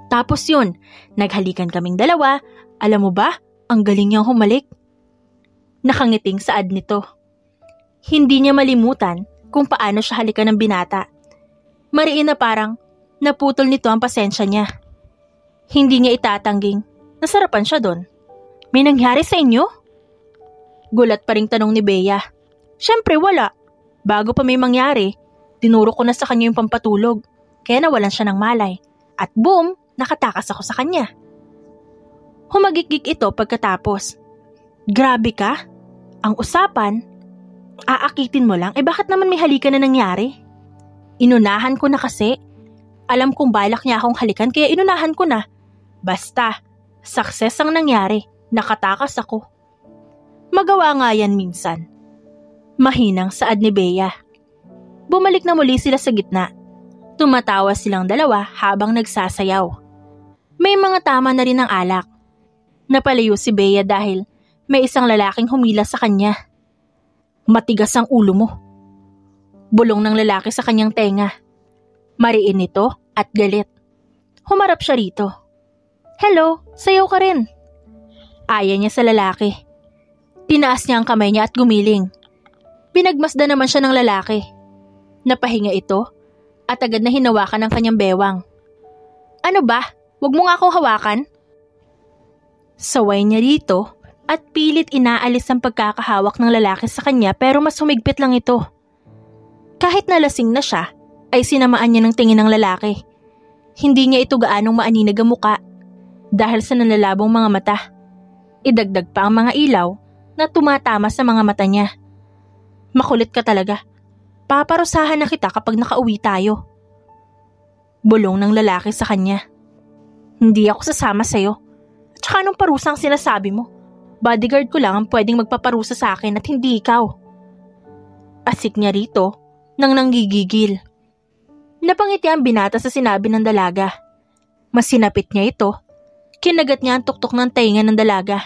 Tapos yun, naghalikan kaming dalawa. Alam mo ba, ang galing niyang humalik. Nakangiting saad nito. Hindi niya malimutan kung paano siya halikan ng binata. Mariin na parang naputol nito ang pasensya niya. Hindi niya itatangging nasarapan siya doon. May nangyari sa inyo? Gulat pa ring tanong ni Bea. Siyempre wala. Bago pa may mangyari, tinuro ko na sa kanya yung pampatulog. Kaya nawalan siya ng malay. At boom, nakatakas ako sa kanya. Humagikgik ito pagkatapos. Grabe ka? Ang usapan, aakitin mo lang, bakit naman may halikan na nangyari? Inunahan ko na kasi. Alam kong balak niya akong halikan kaya inunahan ko na. Basta, success ang nangyari, nakatakas ako. Magawa nga yan minsan. Mahinang saad ni Bea. Bumalik na muli sila sa gitna. Tumatawa silang dalawa habang nagsasayaw. May mga tama na rin ng alak. Napalayo si Bea dahil may isang lalaking humila sa kanya. Matigas ang ulo mo. Bulong ng lalaki sa kanyang tenga. Mariin ito at galit. Humarap siya rito. Hello, sayaw ka rin. Aya niya sa lalaki. Tinaas niya ang kamay niya at gumiling. Pinagmasdan naman siya ng lalaki. Napahinga ito at agad na hinawakan ng kanyang bewang. Ano ba? Huwag mo nga akong hawakan. Saway niya rito at pilit inaalis ang pagkakahawak ng lalaki sa kanya pero mas humigpit lang ito. Kahit nalasing na siya, ay sinamaan niya ng tingin ng lalaki. Hindi niya ito gaanong maaninag ang muka dahil sa nalalabong mga mata. Idagdag pa ang mga ilaw na tumatama sa mga mata niya. Makulit ka talaga. Paparusahan na kita kapag nakauwi tayo. Bulong ng lalaki sa kanya. Hindi ako sasama sa'yo. Tsaka anong parusa ang sinasabi mo? Bodyguard ko lang ang pwedeng magpaparusa sa akin at hindi ikaw. Asik niya rito nang nanggigigil. Napangiti ang binata sa sinabi ng dalaga. Mas sinapit niya ito. Kinagat niya ang tuktok ng tainga ng dalaga.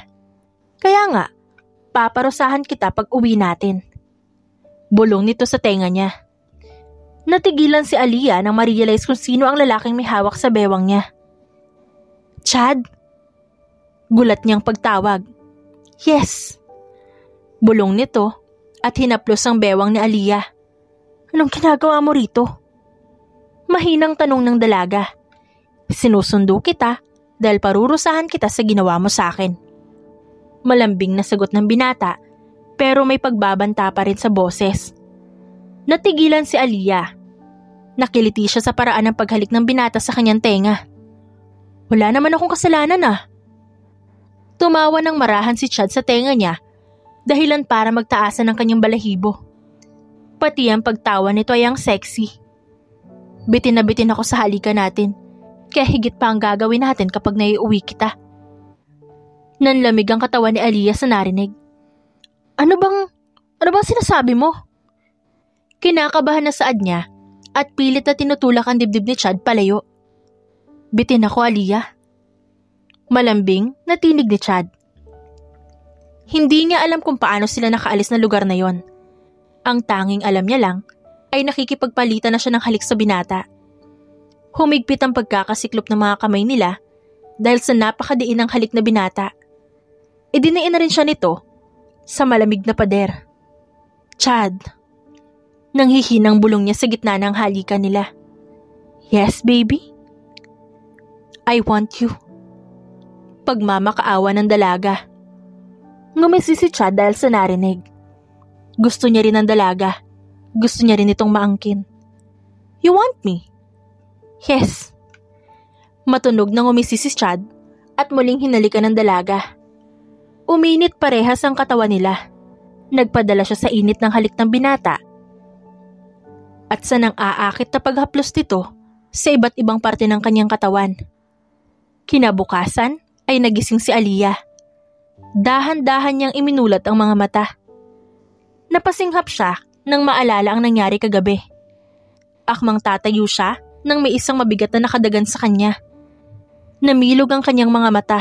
Kaya nga, paparusahan kita pag uwi natin. Bulong nito sa tenga niya. Natigilan si Aliyah nang ma-realize kung sino ang lalaking may hawak sa bewang niya. Chad? Gulat niyang pagtawag. Yes. Bulong nito at hinaplos ang bewang ni Aliyah. Anong ginagawa mo rito? Mahinang tanong ng dalaga. Sinusundo kita dahil parurusahan kita sa ginawa mo sa akin. Malambing na sagot ng binata pero may pagbabanta pa rin sa boses. Natigilan si Aliyah. Nakiliti siya sa paraan ng paghalik ng binata sa kanyang tenga. Wala naman akong kasalanan ah. Tumawa ng marahan si Chad sa tenga niya dahilan para magtaasan ng kanyang balahibo. Pati ang pagtawa nito ay ang sexy. Bitin na bitin ako sa halikan natin, kaya higit pa ang gagawin natin kapag naiuwi kita. Nanlamig ang katawan ni Aliyah sa narinig. Ano bang sinasabi mo? Kinakabahan na saad niya at pilit na tinutulak ang dibdib ni Chad palayo. Bitin ako, Aliyah. Malambing na tinig ni Chad. Hindi niya alam kung paano sila nakaalis na lugar na yon. Ang tanging alam niya lang ay nakikipagpalitan na siya ng halik sa binata. Humigpit ang pagkakasiklop ng mga kamay nila dahil sa napakadiin ng halik na binata. Idiniin na rin siya nito sa malamig na pader. Chad. Nanghihinang bulong niya sa gitna ng halikan nila. Yes, baby? I want you. Pagmamakaawa ng dalaga. Ngumisi si Chad dahil sa narinig. Gusto niya rin ng dalaga. Gusto niya rin itong maangkin. You want me? Yes. Matunog na ngumisi si Chad at muling hinalikan ng dalaga. Uminit parehas ang katawan nila. Nagpadala siya sa init ng halik ng binata. At sa nang aakit na paghaplos nito sa iba't ibang parte ng kanyang katawan. Kinabukasan ay nagising si Aliyah. Dahan-dahan niyang iminulat ang mga mata. Napasinghap siya nang maalala ang nangyari kagabi. Akmang tatayo siya nang may isang mabigat na nakadagan sa kanya. Namilog ang kanyang mga mata.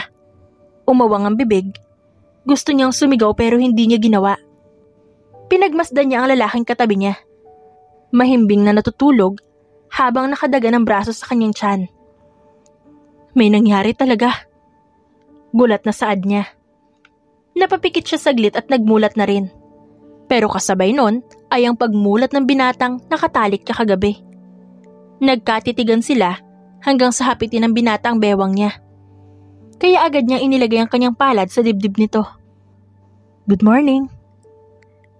Umawang ang bibig. Gusto niyang sumigaw pero hindi niya ginawa. Pinagmasdan niya ang lalaking katabi niya. Mahimbing na natutulog habang nakadagan ang braso sa kanyang tiyan. May nangyari talaga. Gulat na saad niya. Napapikit siya saglit at nagmulat na rin. Pero kasabay nun ay ang pagmulat ng binatang nakatalik niya kagabi. Nagkatitigan sila hanggang sa hapitin ng binata ang bewang niya. Kaya agad niyang inilagay ang kanyang palad sa dibdib nito. Good morning.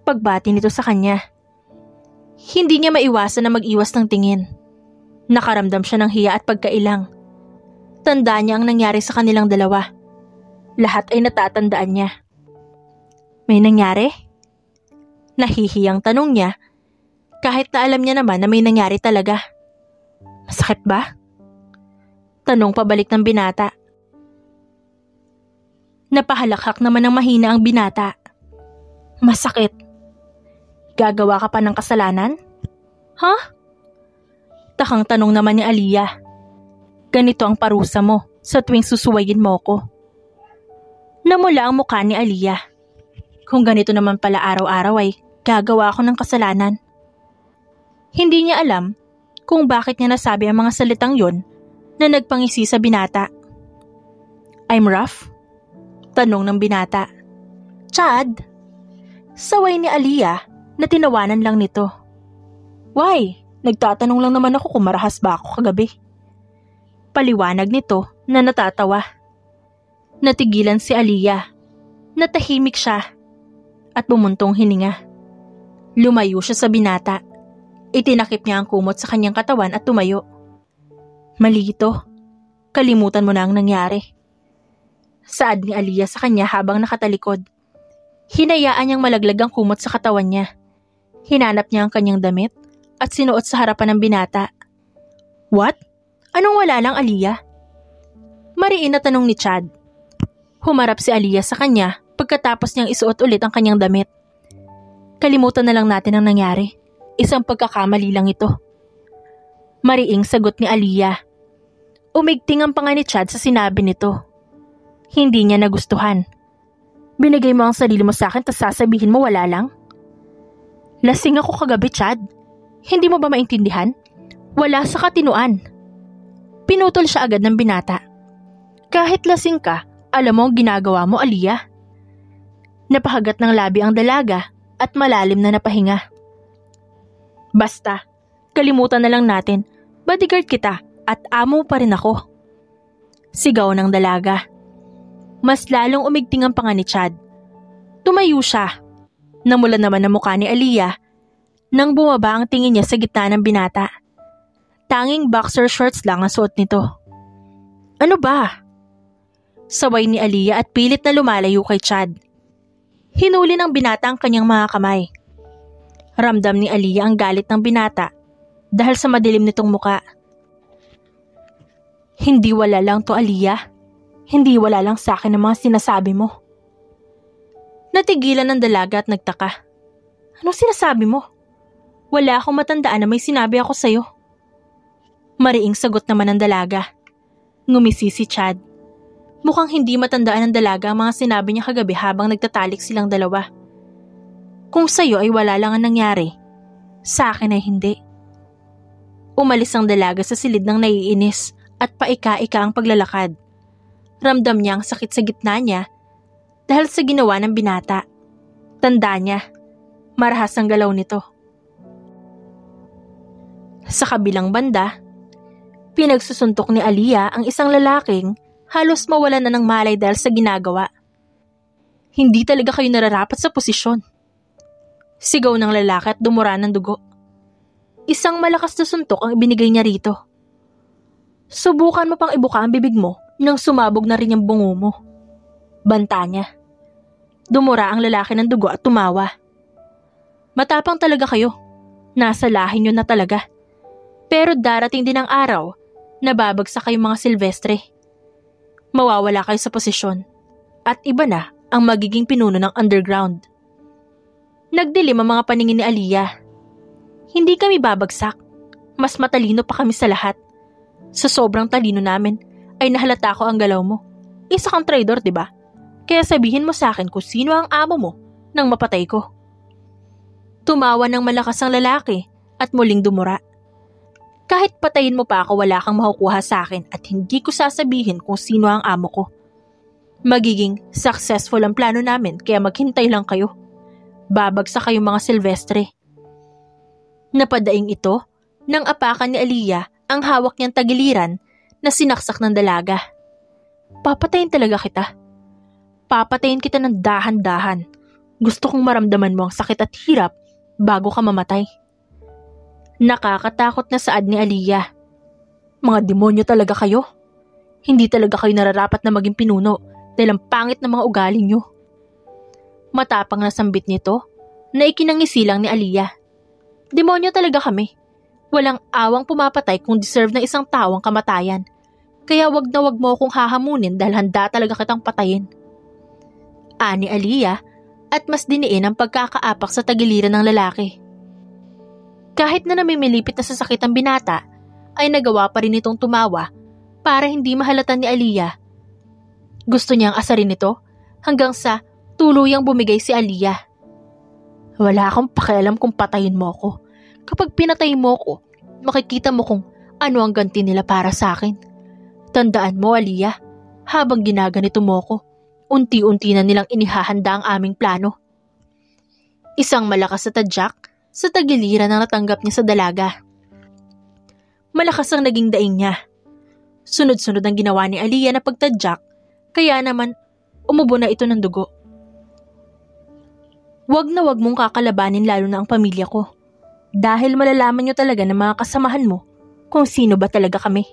Pagbati nito sa kanya. Hindi niya maiwasan na mag-iwas ng tingin. Nakaramdam siya ng hiya at pagkailang. Tanda niya ang nangyari sa kanilang dalawa. Lahat ay natatandaan niya. May nangyari? Nahihiyang tanong niya kahit na alam niya naman na may nangyari talaga. Masakit ba? Tanong pabalik ng binata. Napahalakhak naman ng mahina ang binata. Masakit. Gagawa ka pa ng kasalanan? Ha? Takang tanong naman ni Aliyah. Ganito ang parusa mo sa tuwing susuwayin mo ko. Namula ang mukha ni Aliyah. Kung ganito naman pala araw-araw ay gagawa ako ng kasalanan. Hindi niya alam kung bakit niya nasabi ang mga salitang yon na nagpangisi sa binata. I'm rough? Tanong ng binata. Chad? Saway ni Aliyah na tinawanan lang nito. Why? Nagtatanong lang naman ako kung marahas ba ako kagabi. Paliwanag nito na natatawa. Natigilan si Aliyah. Natahimik siya at bumuntong hininga. Lumayo siya sa binata. Itinakip niya ang kumot sa kanyang katawan at tumayo. Mali ito. Kalimutan mo na ang nangyari. Saad ni Aliyah sa kanya habang nakatalikod. Hinayaan niyang malaglag ang kumot sa katawan niya. Hinanap niya ang kanyang damit at sinuot sa harapan ng binata. What? Anong wala lang, Aliyah? Mariin na tanong ni Chad. Humarap si Aliyah sa kanya pagkatapos niyang isuot ulit ang kanyang damit. Kalimutan na lang natin ang nangyari. Isang pagkakamali lang ito. Mariing sagot ni Aliyah. Umigting ang panga ni Chad sa sinabi nito. Hindi niya nagustuhan. Binigay mo ang sarili mo sa akin tapos sasabihin mo wala lang? Lasing ako kagabi, Chad. Hindi mo ba maintindihan? Wala sa katinuan. Pinutol siya agad ng binata. Kahit lasing ka, alam mo ang ginagawa mo, Aliyah. Napahagat ng labi ang dalaga at malalim na napahinga. Basta, kalimutan na lang natin, bodyguard kita at amo pa rin ako. Sigaw ng dalaga. Mas lalong umigting ang panga ni Chad. Tumayo siya. Namula naman ang mukha ni Aliyah nang bumaba ang tingin niya sa gitna ng binata. Tanging boxer shorts lang ang suot nito. Ano ba? Saway ni Aliyah at pilit na lumalayo kay Chad. Hinuli ng binata ang kanyang mga kamay. Ramdam ni Aliyah ang galit ng binata dahil sa madilim nitong muka. Hindi wala lang to, Aliyah. Hindi wala lang sa akin ang mga sinasabi mo. Natigilan ng dalaga at nagtaka. Anong sinasabi mo? Wala akong matandaan na may sinabi ako sa'yo. Mariing sagot naman ng dalaga. Ngumisi si Chad. Mukhang hindi matandaan ng dalaga ang mga sinabi niya kagabi habang nagtatalik silang dalawa. Kung sa'yo ay wala lang ang nangyari, sa akin ay hindi. Umalis ang dalaga sa silid ng naiinis at paika-ika ang paglalakad. Ramdam niya ang sakit sa gitna niya dahil sa ginawa ng binata. Tanda niya, marahas ang galaw nito. Sa kabilang banda, pinagsusuntok ni Aliyah ang isang lalaking halos mawalan na ng malay dahil sa ginagawa. Hindi talaga kayo nararapat sa posisyon. Sigaw ng lalaki at dumura ng dugo. Isang malakas na suntok ang ibinigay niya rito. Subukan mo pang ibuka ang bibig mo nang sumabog na rin yung bungo mo. Banta niya. Dumura ang lalaki ng dugo at tumawa. Matapang talaga kayo. Nasa lahi niyo na talaga. Pero darating din ang araw na babagsak kayong mga Silvestre. Mawawala kayo sa posisyon. At iba na ang magiging pinuno ng underground. Nagdilim ang mga paningin ni Aliyah. Hindi kami babagsak. Mas matalino pa kami sa lahat. Sa sobrang talino namin, ay nahalata ko ang galaw mo. Isa kang traidor, diba? Kaya sabihin mo sa akin kung sino ang amo mo nang mapatay ko. Tumawa ng malakas ang lalaki at muling dumura. Kahit patayin mo pa ako, wala kang makukuha sa akin at hindi ko sasabihin kung sino ang amo ko. Magiging successful ang plano namin kaya maghintay lang kayo. Babagsak kayong mga Silvestre. Napadaing ito nang apakan ni Aliyah ang hawak niyang tagiliran na sinaksak ng dalaga. Papatayin talaga kita. Papatayin kita ng dahan-dahan. Gusto kong maramdaman mo ang sakit at hirap bago ka mamatay. Nakakatakot na saad ni Aliyah. Mga demonyo talaga kayo. Hindi talaga kayo nararapat na maging pinuno dahil ang pangit na mga ugali niyo. Matapang na sambit nito na ikinangisi lang ni Aliyah. Demonyo talaga kami. Walang awang pumapatay kung deserve ng isang tao ang kamatayan. Kaya wag na wag mo akong hahamunin dahil handa talaga kitang patayin. Ani Aliyah at mas diniin ang pagkakaapak sa tagiliran ng lalaki. Kahit na namimilipit na sa sakit ang binata, ay nagawa pa rin itong tumawa para hindi mahalatan ni Aliyah. Gusto niyang asarin ito hanggang sa tuluyang bumigay si Aliyah. Wala akong pakialam kung patayin mo ko. Kapag pinatay mo ko, makikita mo kung ano ang ganti nila para sa akin. Tandaan mo, Aliyah, habang ginaganito mo ko, unti-unti na nilang inihahanda ang aming plano. Isang malakas na tadyak sa tagiliran na natanggap niya sa dalaga. Malakas ang naging daing niya. Sunod-sunod ang ginawa ni Aliyah na pagtadyak, kaya naman umubo na ito ng dugo. Wag na wag mong kakalabanin lalo na ang pamilya ko. Dahil malalaman niyo talaga ng mga kasamahan mo kung sino ba talaga kami.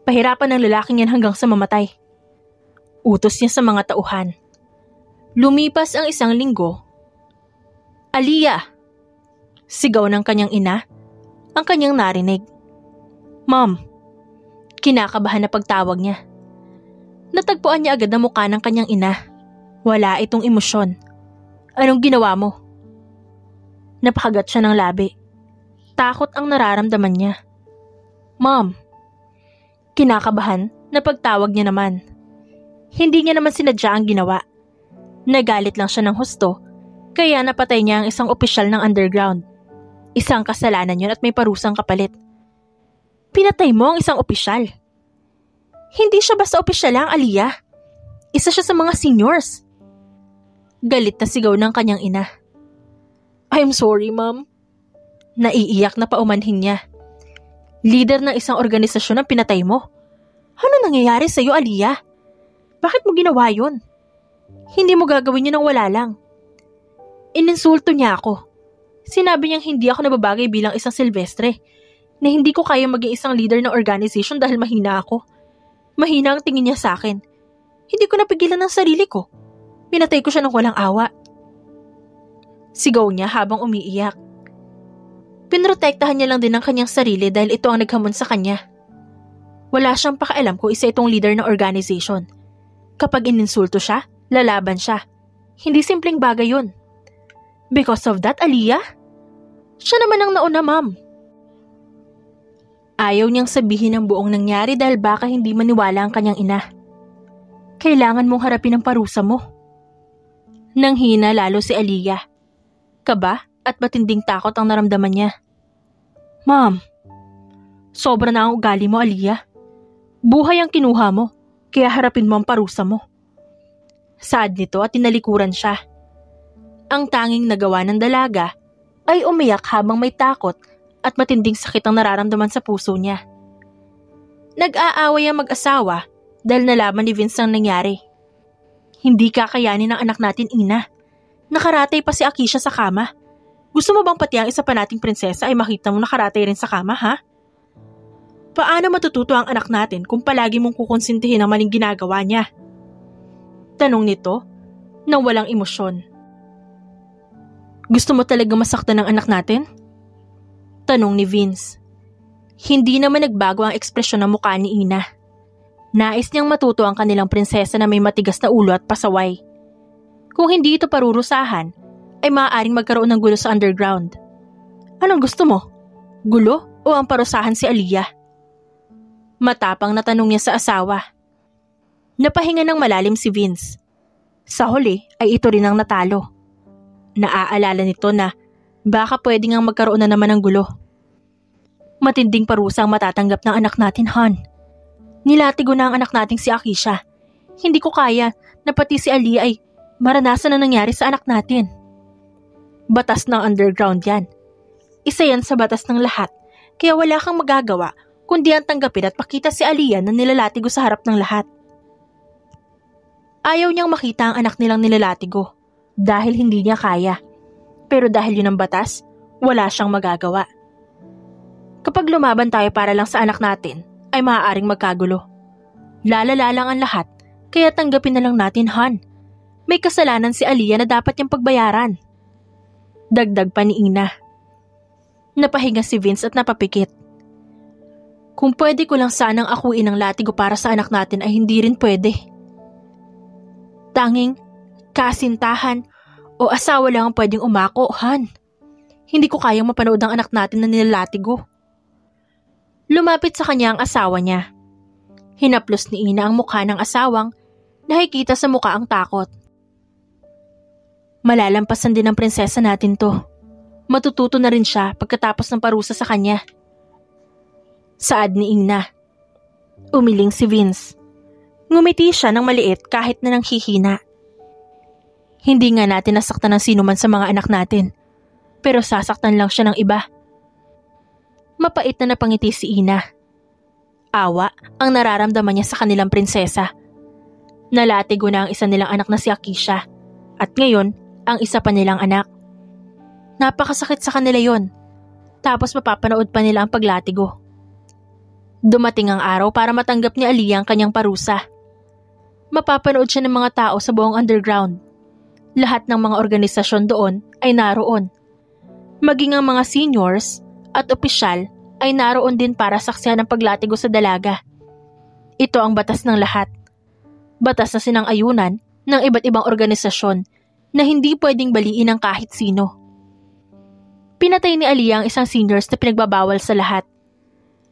Pahirapan ng lalaking yan hanggang sa mamatay. Utos niya sa mga tauhan. Lumipas ang 1 linggo. Aliyah! Sigaw ng kanyang ina, ang kanyang narinig. Mom! Kinakabahan na pagtawag niya. Natagpuan niya agad ang mukha ng kanyang ina. Wala itong emosyon. Anong ginawa mo? Napakagat siya ng labi. Takot ang nararamdaman niya. Mom! Kinakabahan na pagtawag niya naman. Hindi niya naman sinadya ang ginawa. Nagalit lang siya ng husto, kaya napatay niya ang isang opisyal ng underground. Isang kasalanan yun at may parusang kapalit. Pinatay mo ang isang opisyal. Hindi siya basta opisyal lang, Aliyah. Isa siya sa mga seniors. Galit na sigaw ng kanyang ina. I'm sorry, Mom. Naiiyak na paumanhin niya. Leader ng isang organisasyon ang pinatay mo. Ano nangyayari sa'yo, Aliyah? Bakit mo ginawa yun? Hindi mo gagawin yun ng wala lang. Ininsulto niya ako. Sinabi niyang hindi ako nababagay bilang isang Silvestre, na hindi ko kaya maging isang leader ng organization dahil mahina ako. Mahina ang tingin niya sa akin. Hindi ko napigilan ng sarili ko. Pinatay ko siya ng walang awa. Sigaw niya habang umiiyak. Pinrotektahan niya lang din ang kanyang sarili dahil ito ang naghamon sa kanya. Wala siyang pakialam kung isa itong leader ng organization. Kapag ininsulto siya, lalaban siya. Hindi simpleng bagay yun. Because of that, Aliyah? Siya naman ang nauna, Ma'am. Ayaw niyang sabihin ang buong nangyari dahil baka hindi maniwala ang kanyang ina. Kailangan mong harapin ang parusa mo. Nanghina lalo si Aliyah. Kaba at matinding takot ang naramdaman niya. Ma'am, sobra na ang ugali mo, Aliyah. Buhay ang kinuha mo, kaya harapin mo ang parusa mo. Sad nito at tinalikuran siya. Ang tanging nagawa ng dalaga ay umiyak habang may takot at matinding sakit ang nararamdaman sa puso niya. Nag-aaway ang mag-asawa dahil nalaman ni Vince ang nangyari. Hindi kakayanin ng anak natin, ina. Nakaratay pa si Akisha sa kama. Gusto mo bang pati ang isa pa nating prinsesa ay makita mo nakaratay rin sa kama, ha? Paano matututo ang anak natin kung palagi mong kukonsintihin ang maling ginagawa niya? Tanong nito nang walang emosyon. Gusto mo talaga masaktan ng anak natin? Tanong ni Vince. Hindi naman nagbago ang ekspresyon ng mukha ni Ina. Nais niyang matuto ang kanilang prinsesa na may matigas na ulo at pasaway. Kung hindi ito parurusahan, ay maaaring magkaroon ng gulo sa underground. Anong gusto mo? Gulo o ang parusahan si Aliyah? Matapang na tanong niya sa asawa. Napahinga ng malalim si Vince. Sa huli ay ito rin ang natalo. Naaalala nito na baka pwedeng ang magkaroon na naman ng gulo. Matinding parusa ang matatanggap ng anak natin, Han. Nilatigo na ang anak nating si Akisha. Hindi ko kaya na pati si Aliyah ay maranasan na nangyari sa anak natin. Batas ng underground yan. Isa yan sa batas ng lahat, kaya wala kang magagawa kundi ang tanggapin at pakita si Aliyah na nilalatigo sa harap ng lahat. Ayaw niyang makita ang anak nilang nilalatigo dahil hindi niya kaya. Pero dahil yun ang batas, wala siyang magagawa. Kapag lumaban tayo para lang sa anak natin, ay maaaring magkagulo. Lalala lang ang lahat, kaya tanggapin na lang natin, Han. May kasalanan si Aliyah na dapat niyang pagbayaran. Dagdag pa ni Ina. Napahinga si Vince at napapikit. Kung pwede ko lang sanang akuin ang latigo para sa anak natin ay hindi rin pwede. Tanging kasintahan o asawa lang ang pwedeng umako, Han. Hindi ko kayang mapanood ang anak natin na nilalatigo. Lumapit sa kanya ang asawa niya. Hinaplos ni Ina ang mukha ng asawang nakikita sa mukha ang takot. Malalampasan din ng prinsesa natin to. Matututo na rin siya pagkatapos ng parusa sa kanya. Saad ni Ina. Umiling si Vince. Ngumiti siya ng maliit kahit na nanghihina. Hindi nga natin nasaktan ng sino man sa mga anak natin. Pero sasaktan lang siya ng iba. Mapait na napangiti si Ina. Awa ang nararamdaman niya sa kanilang prinsesa. Nalatigo na ang isa nilang anak na si Akisha. At ngayon, ang isa pa nilang anak. Napakasakit sa kanila yon. Tapos mapapanood pa nila ang paglatigo. Dumating ang araw para matanggap ni Aliyah ang kanyang parusa. Mapapanood siya ng mga tao sa buong underground. Lahat ng mga organisasyon doon ay naroon. Maging ang mga seniors at opisyal ay naroon din para saksihan ang paglatigo sa dalaga. Ito ang batas ng lahat. Batas na sinang-ayunan ng iba't ibang organisasyon na hindi pwedeng baliin ng kahit sino. Pinatay ni Aliyah ang isang seniors na pinagbabawal sa lahat.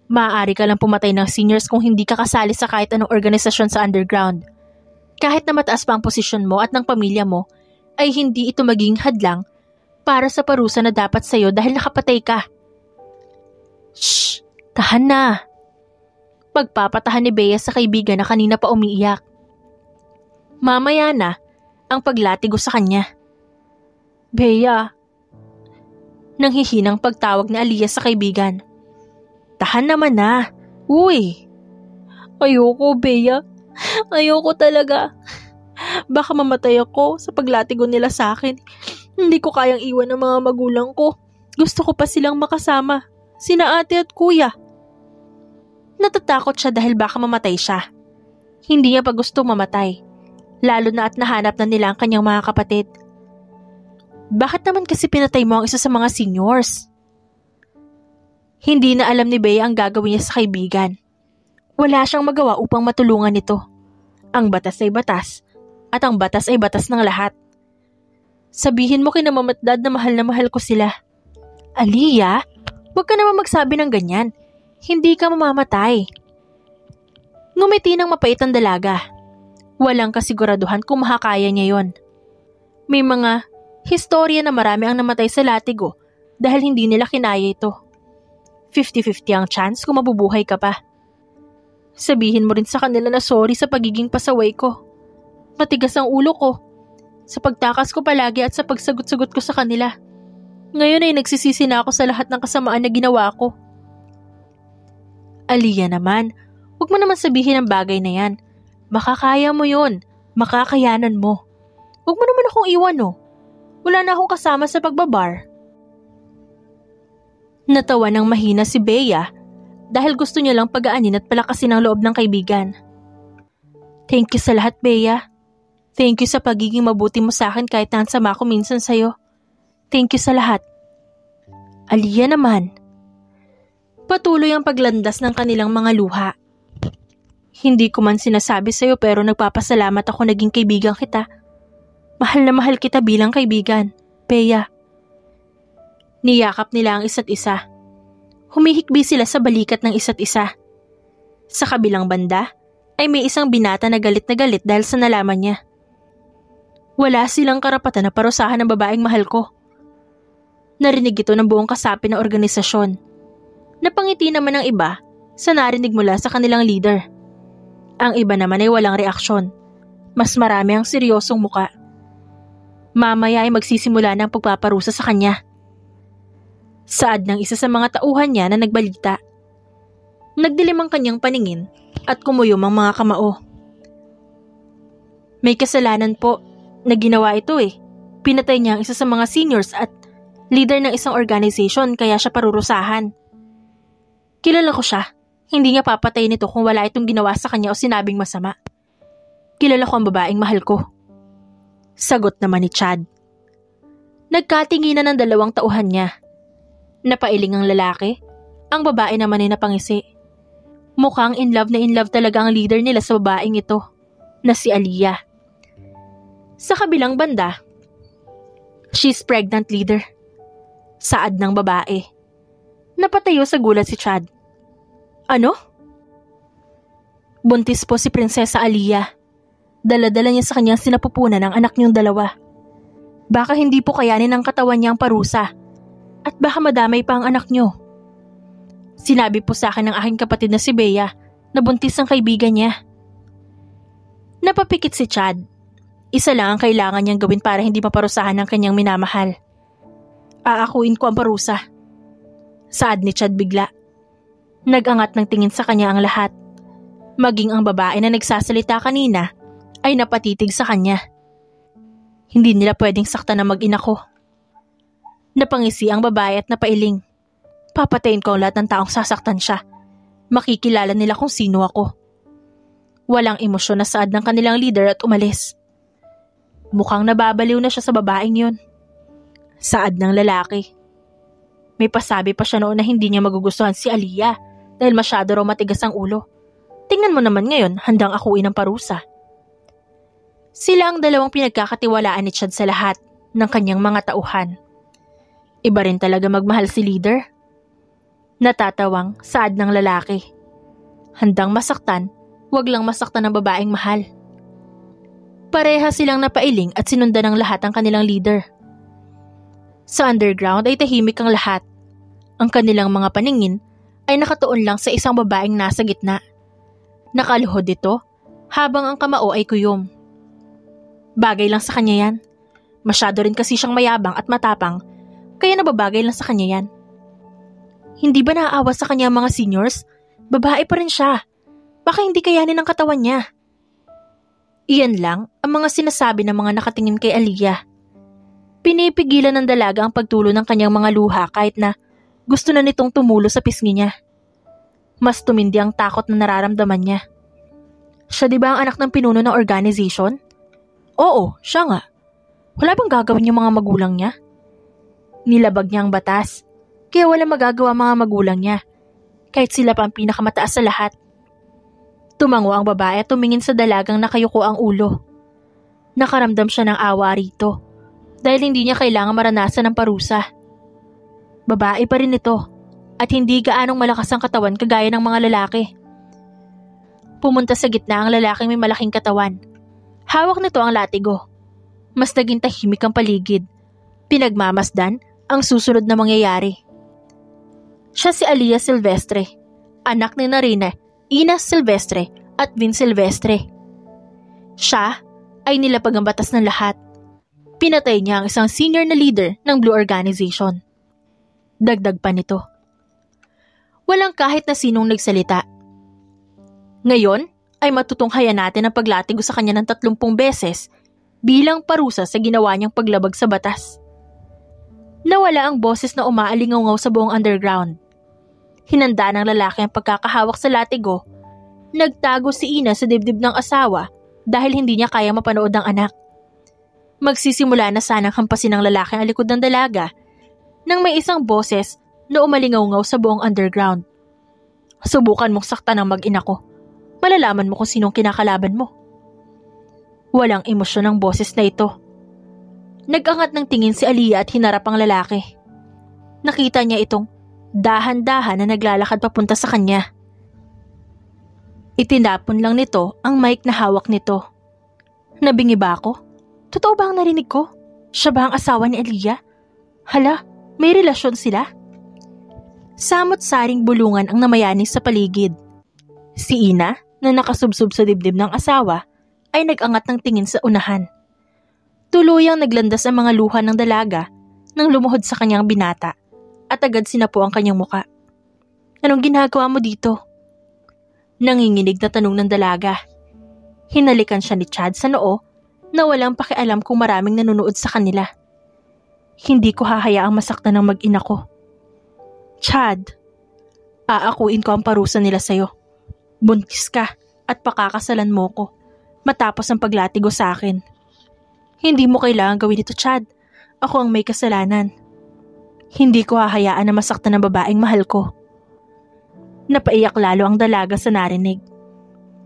Maaari ka lang pumatay ng seniors kung hindi ka kasali sa kahit anong organisasyon sa underground. Kahit na mataas pa ang posisyon mo at ng pamilya mo, ay hindi ito maging hadlang para sa parusa na dapat sa'yo dahil nakapatay ka. Shh! Tahan na! Pagpapatahan ni Bea sa kaibigan na kanina pa umiiyak. Mamaya na ang paglatigo sa kanya. Bea! Nanghihinang pagtawag ni Aliyah sa kaibigan. Tahan naman na. Uy! Ayoko, Bea. Ayoko talaga. Baka mamatay ako sa paglatigo nila sa akin. Hindi ko kayang iwan ang mga magulang ko. Gusto ko pa silang makasama. Sina ate at kuya. Natatakot siya dahil baka mamatay siya. Hindi niya pa gusto mamatay. Lalo na at nahanap na nila ang kanyang mga kapatid. Bakit naman kasi pinatay mo ang isa sa mga seniors? Hindi na alam ni Bea ang gagawin niya sa kaibigan. Wala siyang magawa upang matulungan ito. Ang batas ay batas, at ang batas ay batas ng lahat. Sabihin mo kina mama at dad na mahal ko sila. Aliyah, huwag ka naman magsabi ng ganyan. Hindi ka mamamatay. Ngumiti ng mapait ang dalaga. Walang kasiguraduhan kung makakaya niya yon. May mga historya na marami ang namatay sa latigo dahil hindi nila kinaya ito. 50-50 ang chance kung mabubuhay ka pa. Sabihin mo rin sa kanila na sorry sa pagiging pasaway ko. Matigas ang ulo ko. Sa pagtakas ko palagi at sa pagsagot-sagot ko sa kanila. Ngayon ay nagsisisi na ako sa lahat ng kasamaan na ginawa ko. Aliyah naman, huwag mo naman sabihin ang bagay na yan. Makakaya mo yun. Makakayanan mo. Huwag mo naman akong iwan oh. Wala na akong kasama sa pagbabar. Natawa ng mahina si Bea dahil gusto niya lang pagaanin at palakasin ang loob ng kaibigan. Thank you sa lahat, Bea. Thank you sa pagiging mabuti mo sa akin kahit nansama ko minsan sa'yo. Thank you sa lahat. Aliyah naman. Patuloy ang paglandas ng kanilang mga luha. Hindi ko man sinasabi sa'yo pero nagpapasalamat ako naging kaibigan kita. Mahal na mahal kita bilang kaibigan, Bea. Niyakap nila ang isa't isa. Humihikbi sila sa balikat ng isa't isa. Sa kabilang banda, ay may isang binata na galit dahil sa nalaman niya. Wala silang karapatan na parusahan ng babaeng mahal ko. Narinig ito ng buong kasapi ng organisasyon. Napangiti naman ang iba sa narinig mula sa kanilang leader. Ang iba naman ay walang reaksyon. Mas marami ang seryosong muka. Mamaya ay magsisimula ng pagpaparusa sa kanya. Saad ng isa sa mga tauhan niya na nagbalita. Nagdilim ang kanyang paningin at kumuyom ang mga kamao. May kasalanan po na ginawa ito eh. Pinatay niya ang isa sa mga seniors at leader ng isang organization kaya siya parurusahan. Kilala ko siya. Hindi niya papatayin ito kung wala itong ginawa sa kanya o sinabing masama. Kilala ko ang babaeng mahal ko. Sagot naman ni Chad. Nagkatinginan ng dalawang tauhan niya. Napailing ang lalaki, ang babae naman ay napangisi. Mukhang in love talaga ang leader nila sa babaeng ito, na si Aliyah. Sa kabilang banda, she's pregnant, leader. Saad ng babae. Napatayo sa gulat si Chad. Ano? Buntis po si Prinsesa Aliyah. Dala-dala niya sa kanyang sinapupunan ang anak niyong dalawa. Baka hindi po kayanin ng katawan niya ang parusa at baka madamay pa ang anak niyo. Sinabi po sa akin ng aking kapatid na si Bea na buntis ang kaibigan niya. Napapikit si Chad. Isa lang ang kailangan niyang gawin para hindi maparusahan ng kanyang minamahal. Aakuin ko ang parusa. Saad ni Chad bigla. Nag-angat ng tingin sa kanya ang lahat. Maging ang babae na nagsasalita kanina ay napatitig sa kanya. Hindi nila pwedeng saktan na mag-ina ko. Napangisi ang babae at napailing. Papatayin ko ang lahat ng taong sasaktan siya. Makikilala nila kung sino ako. Walang emosyon na saad ng kanilang leader at umalis. Mukhang nababaliw na siya sa babaeng yun. Saad ng lalaki. May pasabi pa siya noon na hindi niya magugustuhan si Aliyah dahil masyado raw matigas ang ulo. Tingnan mo naman ngayon, handang akuin ang parusa. Sila ang dalawang pinagkakatiwalaan ni Chad sa lahat ng kanyang mga tauhan. Iba rin talaga magmahal si leader. Natatawang saad ng lalaki. Handang masaktan, wag lang masaktan ng babaeng mahal. Pareha silang napailing at sinundan ng lahat ang kanilang leader. Sa underground ay tahimik ang lahat. Ang kanilang mga paningin ay nakatuon lang sa isang babaeng nasa gitna. Nakaluhod ito habang ang kamao ay kuyom. Bagay lang sa kanya yan. Masyado rin kasi siyang mayabang at matapang, kaya nababagay lang sa kanya yan. Hindi ba naaawa sa kanya ang mga seniors? Babae pa rin siya. Baka hindi kayanin ang katawan niya. Iyan lang ang mga sinasabi ng mga nakatingin kay Aliyah. Pinipigilan ng dalaga ang pagtulo ng kanyang mga luha kahit na gusto na nitong tumulo sa pisngi niya. Mas tumindi ang takot na nararamdaman niya. Siya di ba ang anak ng pinuno ng organization? Oo, siya nga. Wala bang gagawin yung mga magulang niya? Nilabag niya ang batas, kaya wala magagawa mga magulang niya, kahit sila pa ang pinakamataas sa lahat. Tumango ang babae at tumingin sa dalagang nakayuko ang ulo. Nakaramdam siya ng awa rito, dahil hindi niya kailangan maranasan ng parusa. Babae pa rin ito, at hindi gaanong malakas ang katawan kagaya ng mga lalaki. Pumunta sa gitna ang lalaking may malaking katawan. Hawak nito ang latigo. Mas naging tahimik ang paligid. Pinagmamasdan ang susunod na mangyayari. Siya si Aliyah Silvestre, anak ni Narina, Ina Silvestre at Vin Silvestre. Siya ay nilapag ang batas ng lahat. Pinatay niya ang isang senior na leader ng Blue Organization. Dagdag pa nito. Walang kahit na sinong nagsalita. Ngayon ay matutunghayan natin ang paglatigo sa kanya ng 30 beses bilang parusa sa ginawa niyang paglabag sa batas. Nawala ang boses na umaalingaw sa buong underground. Hinanda ng lalaki ang pagkakahawak sa latigo. Nagtago si Ina sa dibdib ng asawa dahil hindi niya kaya mapanood ang anak. Magsisimula na sanang hampasin ng lalaki ang likod ng dalaga nang may isang boses na umalingaw sa buong underground. Subukan mong saktan ang mag-ina ko. Malalaman mo kung sinong kinakalaban mo. Walang emosyon ang boses na ito. Nag-angat ng tingin si Aliyah at hinarap ang lalaki. Nakita niya itong dahan-dahan na naglalakad papunta sa kanya. Itinapon lang nito ang mic na hawak nito. Nabingi ba ako? Totoo ba ang narinig ko? Siya ba ang asawa ni Aliyah? Hala, may relasyon sila? Samot-saring bulungan ang namayanig sa paligid. Si Ina, na nakasubsob sa dibdib ng asawa, ay nag-angat ng tingin sa unahan. Tuluyang naglandas ang mga luha ng dalaga nang lumuhod sa kanyang binata at agad sinapo ang kanyang muka. Anong ginagawa mo dito? Nanginginig na tanong ng dalaga. Hinalikan siya ni Chad sa noo na walang pakialam kung maraming nanonood sa kanila. Hindi ko hahayaang masaktan ng mag-ina ko. Chad, aakuin ko ang parusa nila sa'yo. Buntis ka at pakakasalan mo ko matapos ang paglatigo sa akin. Hindi mo kailangan gawin ito, Chad. Ako ang may kasalanan. Hindi ko hahayaan na masaktan ng babaeng mahal ko. Napaiyak lalo ang dalaga sa narinig.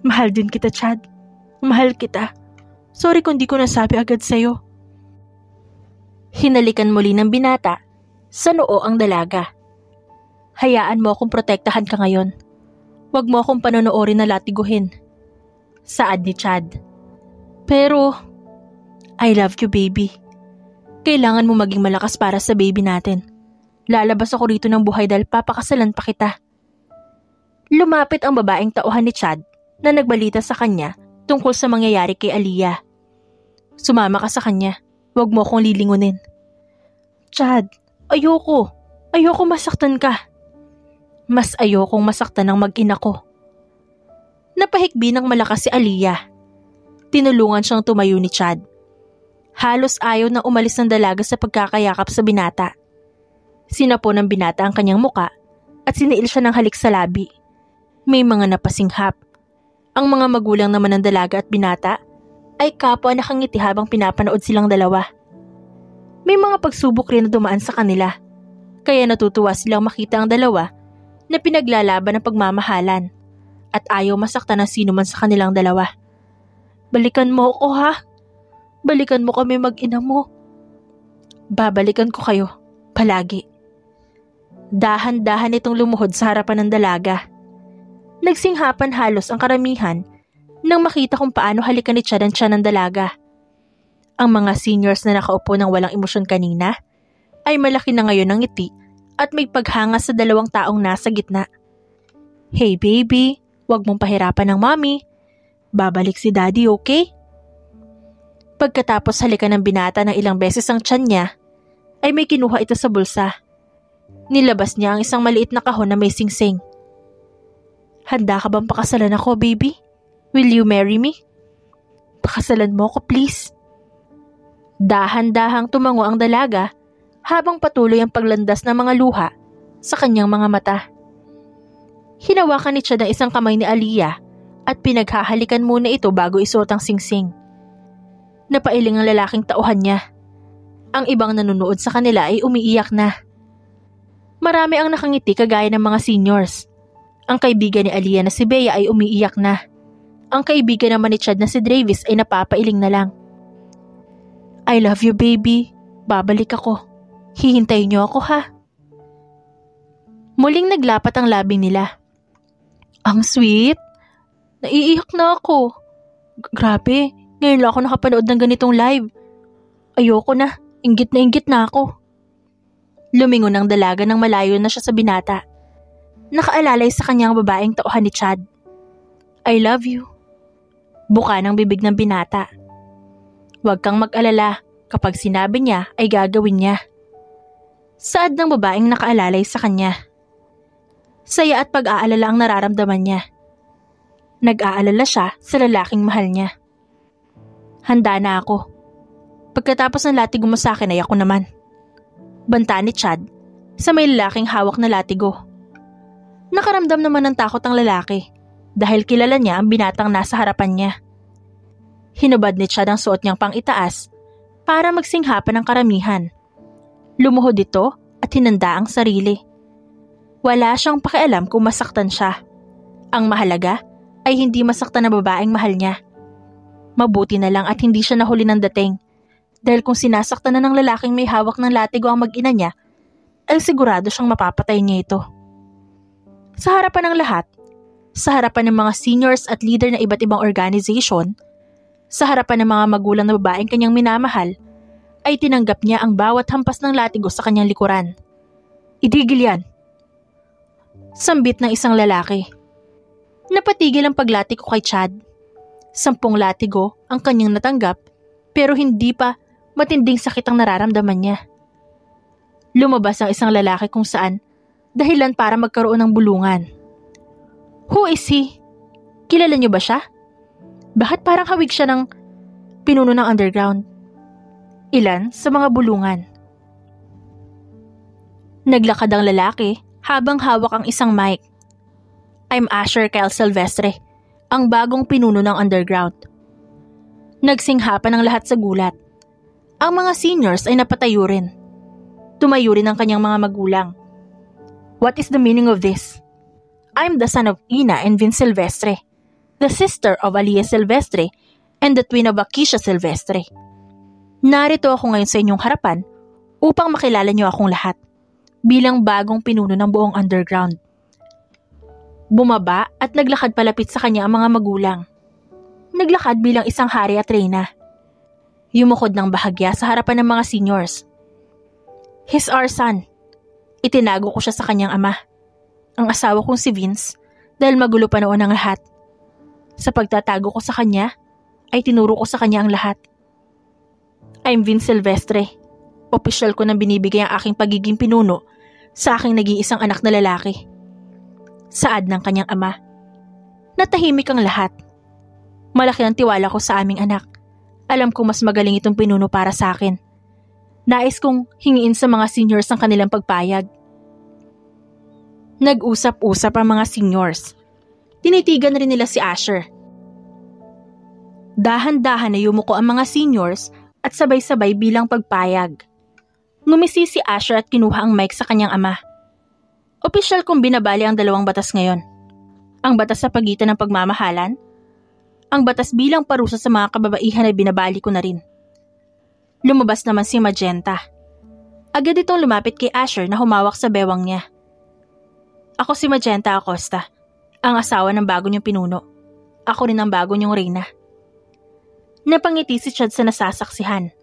Mahal din kita, Chad. Mahal kita. Sorry kung di ko nasabi agad sa'yo. Hinalikan muli ng binata sa noo ang dalaga. Hayaan mo akong protektahan ka ngayon. Huwag mo akong panonoorin na latiguhin. Saad ni Chad. Pero, I love you, baby. Kailangan mo maging malakas para sa baby natin. Lalabas ako rito ng buhay dahil papakasalan pa kita. Lumapit ang babaeng tauhan ni Chad na nagbalita sa kanya tungkol sa mangyayari kay Aliyah. Sumama ka sa kanya. Huwag mo akong lilingunin. Chad, ayoko. Ayoko masaktan ka. Mas ayokong masaktan ng mag-ina ko. Napahikbi ng malakas si Aliyah. Tinulungan siyang tumayo ni Chad. Halos ayaw na umalis ng dalaga sa pagkakayakap sa binata. Sinapo ng binata ang kanyang muka at siniil siya ng halik sa labi. May mga napasinghap. Ang mga magulang naman ng dalaga at binata ay kapwa nakangiti habang pinapanood silang dalawa. May mga pagsubok rin na dumaan sa kanila, kaya natutuwa silang makita ang dalawa na pinaglalaban ng pagmamahalan at ayaw masaktan ng sino man sa kanilang dalawa. Balikan mo ako, ha? Balikan mo kami mag-ina mo. Babalikan ko kayo, palagi. Dahan-dahan itong lumuhod sa harapan ng dalaga. Nagsinghapan halos ang karamihan nang makita kung paano halikan ni Chad ang tiyan ng dalaga. Ang mga seniors na nakaupo ng walang emosyon kanina ay malaki na ngayon ng ngiti at may paghanga sa dalawang taong nasa gitna. Hey baby, wag mong pahirapan ng mommy. Babalik si daddy, okay? Pagkatapos halikan ng binata ng ilang beses ang tiyan niya, ay may kinuha ito sa bulsa. Nilabas niya ang isang maliit na kahon na may singsing. Handa ka bang pakasalan ako, baby? Will you marry me? Pakasalan mo ako, please. Dahan-dahang tumango ang dalaga habang patuloy ang paglandas ng mga luha sa kanyang mga mata. Hinawakan ni Chad ang isang kamay ni Aliyah at pinaghahalikan muna ito bago isuot ang singsing. Napailing ang lalaking tauhan niya. Ang ibang nanonood sa kanila ay umiiyak na. Marami ang nakangiti kagaya ng mga seniors. Ang kaibigan ni Aliyah na si Bea ay umiiyak na. Ang kaibigan naman ni Chad na si Travis ay napapailing na lang. I love you, baby. Babalik ako. Hihintayin niyo ako, ha? Muling naglapat ang labing nila. Ang sweet. Naiiyak na ako. Grabe, ngayon lang ako nakapanood ng ganitong live. Ayoko na. Inggit na ako. Lumingon ang dalaga nang malayo na siya sa binata. Nakaalalay sa kanyang babaeng tauhan ni Chad. I love you. Buka ng bibig ng binata. Huwag kang mag-alala, kapag sinabi niya ay gagawin niya. Saad ng babaeng nakaalalay sa kanya. Saya at pag-aalala ang nararamdaman niya. Nag-aalala siya sa lalaking mahal niya. Handa na ako. Pagkatapos ng latigo mo sa akin ay ako naman. Banta ni Chad sa may lalaking hawak na latigo. Nakaramdam naman ng takot ang lalaki dahil kilala niya ang binatang nasa harapan niya. Hinubad ni Chad ang suot niyang pang-itaas para magsinghapan ng karamihan. Lumuhod ito at hinanda ang sarili. Wala siyang pakialam kung masaktan siya. Ang mahalaga ay hindi masaktan na babaeng mahal niya. Mabuti na lang at hindi siya nahuli ng dating. Dahil kung sinasaktan na ng lalaking may hawak ng latigo ang mag-ina niya, ay sigurado siyang mapapatay niya ito. Sa harapan ng lahat, sa harapan ng mga seniors at leader na iba't ibang organization, sa harapan ng mga magulang na babaeng kanyang minamahal, ay tinanggap niya ang bawat hampas ng latigo sa kanyang likuran. Itigil yan! Sambit ng isang lalaki. Napatigil ang paglatigo kay Chad. 10 latigo ang kanyang natanggap pero hindi pa matinding sakit ang nararamdaman niya. Lumabas ang isang lalaki kung saan dahilan para magkaroon ng bulungan. Who is he? Kilala niyo ba siya? Bakit parang hawig siya ng pinuno ng underground? Ilan sa mga bulungan. Naglakad ang lalaki habang hawak ang isang mic. I'm Asher Kyle Silvestre, ang bagong pinuno ng underground. Nagsinghapan ang lahat sa gulat. Ang mga seniors ay napatayo rin. Tumayo rin ang kanyang mga magulang. What is the meaning of this? I'm the son of Ina and Vince Silvestre, the sister of Aliyah Silvestre, and the twin of Akisha Silvestre. Narito ako ngayon sa inyong harapan upang makilala niyo akong lahat bilang bagong pinuno ng buong underground. Bumaba at naglakad palapit sa kanya ang mga magulang. Naglakad bilang isang hari at reyna. Yumukod ng bahagya sa harapan ng mga seniors. He's our son. Itinago ko siya sa kanyang ama, ang asawa kong si Vince, dahil magulo pa noon ang lahat. Sa pagtatago ko sa kanya, ay tinuro ko sa kanya ang lahat. I'm Vince Silvestre. Opisyal ko nang binibigay ang aking pagiging pinuno sa aking nag-iisang anak na lalaki. Saad ng kanyang ama. Natahimik ang lahat. Malaki ang tiwala ko sa aming anak. Alam kong mas magaling itong pinuno para sa akin. Nais kong hingiin sa mga seniors ang kanilang pagpayag. Nag-usap-usap ang mga seniors. Tinitigan rin nila si Asher. Dahan-dahan na yumuko ang mga seniors at sabay-sabay bilang pagpayag. Ngumisi si Asher at kinuha ang mic sa kanyang ama. Opisyal kong binabali ang dalawang batas ngayon. Ang batas sa pagitan ng pagmamahalan, ang batas bilang parusa sa mga kababaihan ay binabali ko na rin. Lumabas naman si Magenta. Agad itong lumapit kay Asher na humawak sa bewang niya. Ako si Magenta Acosta, ang asawa ng bago niyong pinuno. Ako rin ang bago niyong reyna. Napangiti si Chad sa nasasaksihan.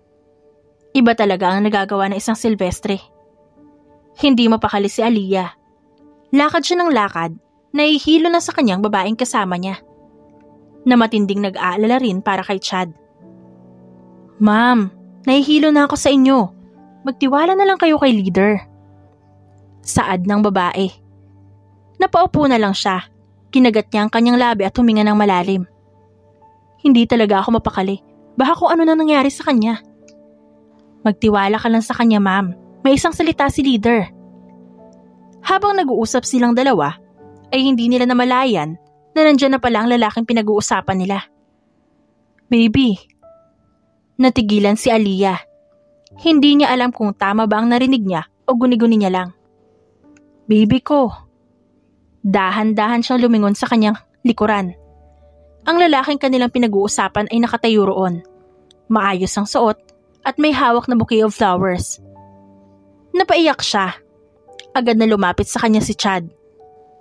Iba talaga ang nagagawa ng isang Silvestre. Hindi mapakali si Aliyah. Lakad siya ng lakad, nahihilo na sa kanyang babaeng kasama niya, na matinding nag-aalala rin para kay Chad. Ma'am, nahihilo na ako sa inyo. Magtiwala na lang kayo kay leader. Saad ng babae. Napaupo na lang siya. Kinagat niya ang kanyang labi at huminga ng malalim. Hindi talaga ako mapakali. Baka kung ano na nangyari sa kanya. Magtiwala ka lang sa kanya, ma'am. May isang salita si leader. Habang nag-uusap silang dalawa, ay hindi nila namalayan na nandyan na pala ang lalaking pinag-uusapan nila. Baby. Natigilan si Aliyah. Hindi niya alam kung tama ba ang narinig niya o guni-guni niya lang. Baby ko. Dahan-dahan siyang lumingon sa kanyang likuran. Ang lalaking kanilang pinag-uusapan ay nakatayo roon. Maayos ang suot at may hawak na bouquet of flowers. Napaiyak siya. Agad na lumapit sa kanya si Chad.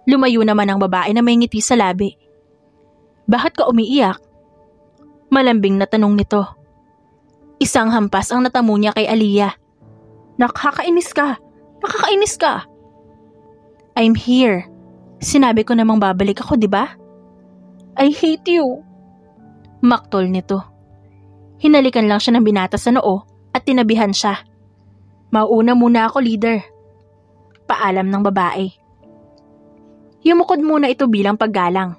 Lumayo naman ang babae na may ngiti sa labi. Bakit ka umiiyak? Malambing na tanong nito. Isang hampas ang natamo niya kay Aliyah. Nakakainis ka! Nakakainis ka! I'm here. Sinabi ko namang babalik ako, di ba? I hate you. Maktol nito. Hinalikan lang siya ng binata sa noo at tinabihan siya. Mauna muna ako, leader. Paalam ng babae. Yumukod muna ito bilang paggalang.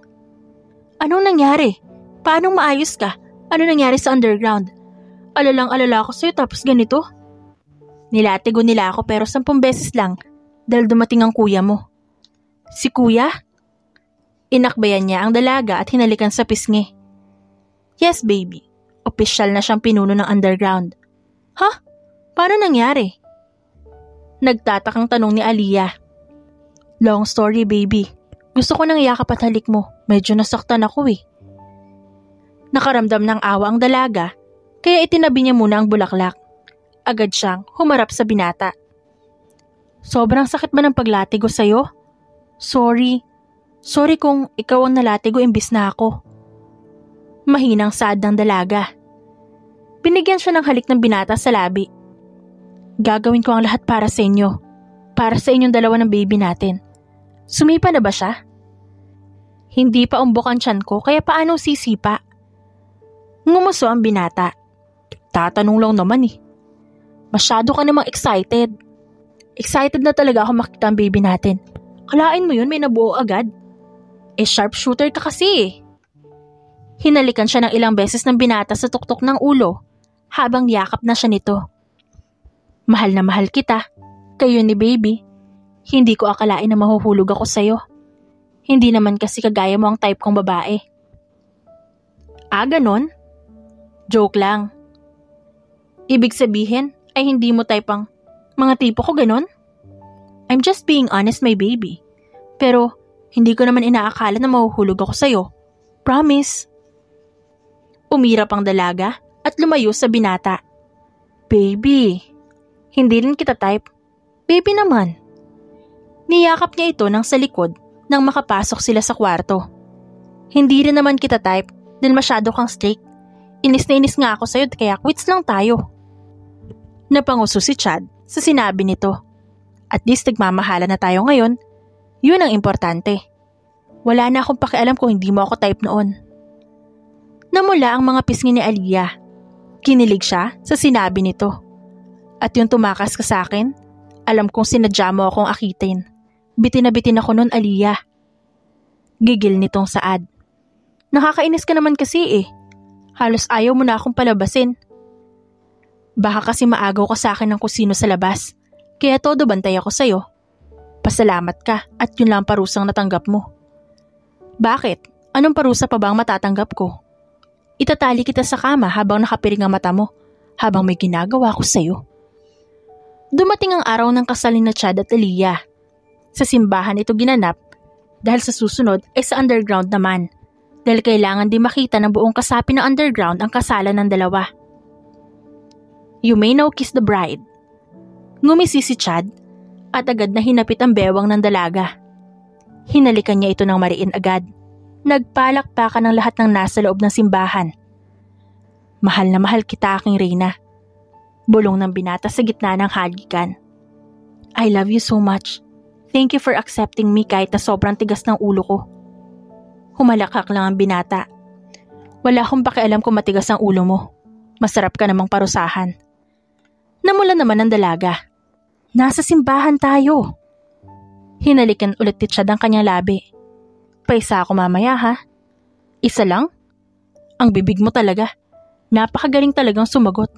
Anong nangyari? Paano maayos ka? Ano nangyari sa underground? Alalang-alala ako sa'yo tapos ganito? Nilatigo nila ako pero 10 beses lang dahil dumating ang kuya mo. Si kuya? Inakbayan niya ang dalaga at hinalikan sa pisngi. Yes, baby. Opisyal na siyang pinuno ng underground. Ha? Paano nangyari? Nagtatakang tanong ni Aliyah. Long story, baby. Gusto ko nang iyakap at halik mo. Medyo nasaktan ako eh. Nakaramdam ng awa ang dalaga, kaya itinabi niya muna ang bulaklak. Agad siyang humarap sa binata. Sobrang sakit ba ng paglatigo sa'yo? Sorry. Sorry kung ikaw ang nalatigo imbis na ako. Mahinang saad ng dalaga. Binigyan siya ng halik ng binata sa labi. Gagawin ko ang lahat para sa inyo. Para sa inyong dalawa ng baby natin. Sumipa na ba siya? Hindi pa umbok ang tiyan ko kaya paano sisipa? Ngumuso ang binata. Tatanong lang naman eh. Masyado ka namang excited. Excited na talaga ako makita ang baby natin. Kalain mo yun may nabuo agad. Sharpshooter ka kasi eh. Hinalikan siya ng ilang beses ng binata sa tuktok ng ulo habang yakap na siya nito. Mahal na mahal kita. Kayo ni baby. Hindi ko akalain na mahuhulog ako sa'yo. Hindi naman kasi kagaya mo ang type kong babae. Ah, ganon? Joke lang. Ibig sabihin ay hindi mo type ang mga tipo ko ganon? I'm just being honest, my baby. Pero hindi ko naman inaakala na mahuhulog ako sa'yo. Promise. Umirap ang dalaga at lumayo sa binata. Baby, hindi rin kita type. Baby naman. Niyakap niya ito nang sa likod nang makapasok sila sa kwarto. Hindi rin naman kita type dahil masyado kang strict. Inis na inis nga ako sa'yo kaya quits lang tayo. Napanguso si Chad sa sinabi nito. At least nagmamahala na tayo ngayon. Yun ang importante. Wala na akong pakialam kung hindi mo ako type noon. Namula ang mga pisngi ni Aliyah. Kinilig siya sa sinabi nito. At yung tumakas ka sa akin, alam kong sinadya mo akong akitin. Bitin na bitin ako noon, Aliyah. Gigil nitong Saad. Nakakainis ka naman kasi eh. Halos ayaw mo na akong palabasin. Baka kasi maagaw ka sa akin ng kusino sa labas. Kaya todo bantay ako sa'yo. Pasalamat ka at yun lang parusang natanggap mo. Bakit? Anong parusa pa ba ang matatanggap ko? Itatali kita sa kama habang nakapiring ang mata mo, habang may ginagawa ko sa'yo. Dumating ang araw ng kasal ni Chad at Aliyah. Sa simbahan ito ginanap dahil sa susunod ay sa underground naman. Dahil kailangan din makita ng buong kasapi ng underground ang kasalan ng dalawa. You may now kiss the bride. Ngumisi si Chad at agad na hinapit ang bewang ng dalaga. Hinalikan niya ito ng mariin agad. Nagpalakpakan ng lahat ng nasa loob ng simbahan. Mahal na mahal kita, aking reyna. Bulong ng binata sa gitna ng halikan. I love you so much. Thank you for accepting me kahit na sobrang tigas ng ulo ko. Humalakak lang ang binata. Wala akong pakialam kung matigas ang ulo mo. Masarap ka namang parusahan. Namula naman ang dalaga. Nasa simbahan tayo. Hinalikan ulit ni Chad ang kanyang labi. Paisa ako mamaya ha. Isa lang? Ang bibig mo talaga. Napakagaling talagang sumagot.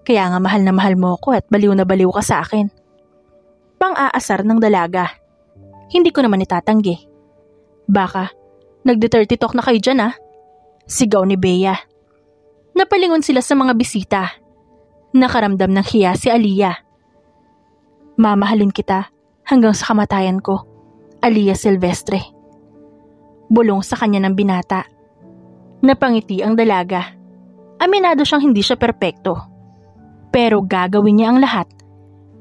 Kaya nga mahal na mahal mo ako at baliw na baliw ka sa akin. Pang-aasar ng dalaga. Hindi ko naman itatanggi. Baka nagde-dirty talk na kayo dyan ah. Sigaw ni Bea. Napalingon sila sa mga bisita. Nakaramdam ng hiya si Aliyah. Mamahalin kita hanggang sa kamatayan ko. Aliyah Silvestre. Bulong sa kanya ng binata. Napangiti ang dalaga. Aminado siyang hindi siya perpekto. Pero gagawin niya ang lahat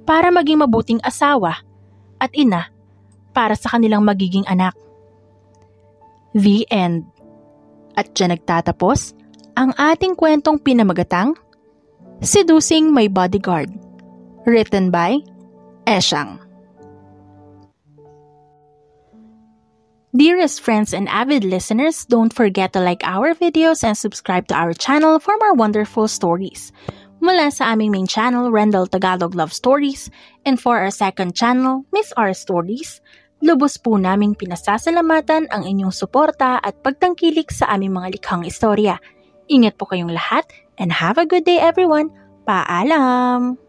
para maging mabuting asawa at ina para sa kanilang magiging anak. The end. At dyan nagtatapos ang ating kwentong pinamagatang Seducing My Bodyguard. Written by Eshang. Dearest friends and avid listeners, don't forget to like our videos and subscribe to our channel for more wonderful stories. Mula sa aming main channel, Rendell Tagalog Love Stories, and for our second channel, Miss R Stories, lubos po naming pinasasalamatan ang inyong suporta at pagtangkilik sa aming mga likhang istorya. Ingat po kayong lahat and have a good day everyone. Paalam!